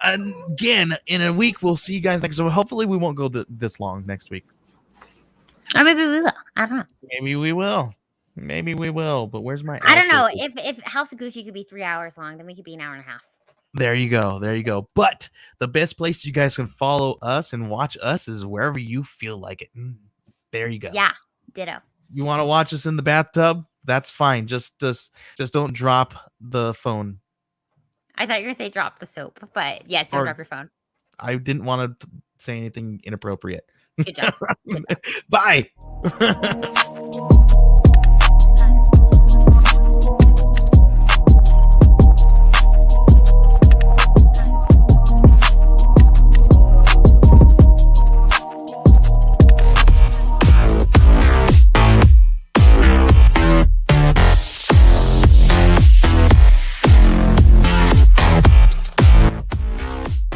[SPEAKER 1] And again, in a week, we'll see you guys next. So hopefully we won't go this long next week.
[SPEAKER 2] Or maybe we will. I don't know.
[SPEAKER 1] Maybe we will. But where's my...
[SPEAKER 2] I don't know. If House of Gucci could be 3 hours long, then we could be an hour and a half.
[SPEAKER 1] There you go. But the best place you guys can follow us and watch us is wherever you feel like it. There you go.
[SPEAKER 2] Yeah, ditto.
[SPEAKER 1] You want to watch us in the bathtub? That's fine. Just don't drop the phone.
[SPEAKER 2] I thought you were going to say drop the soap, but yes, don't drop your phone.
[SPEAKER 1] I didn't want to say anything inappropriate.
[SPEAKER 2] Good job.
[SPEAKER 1] Bye.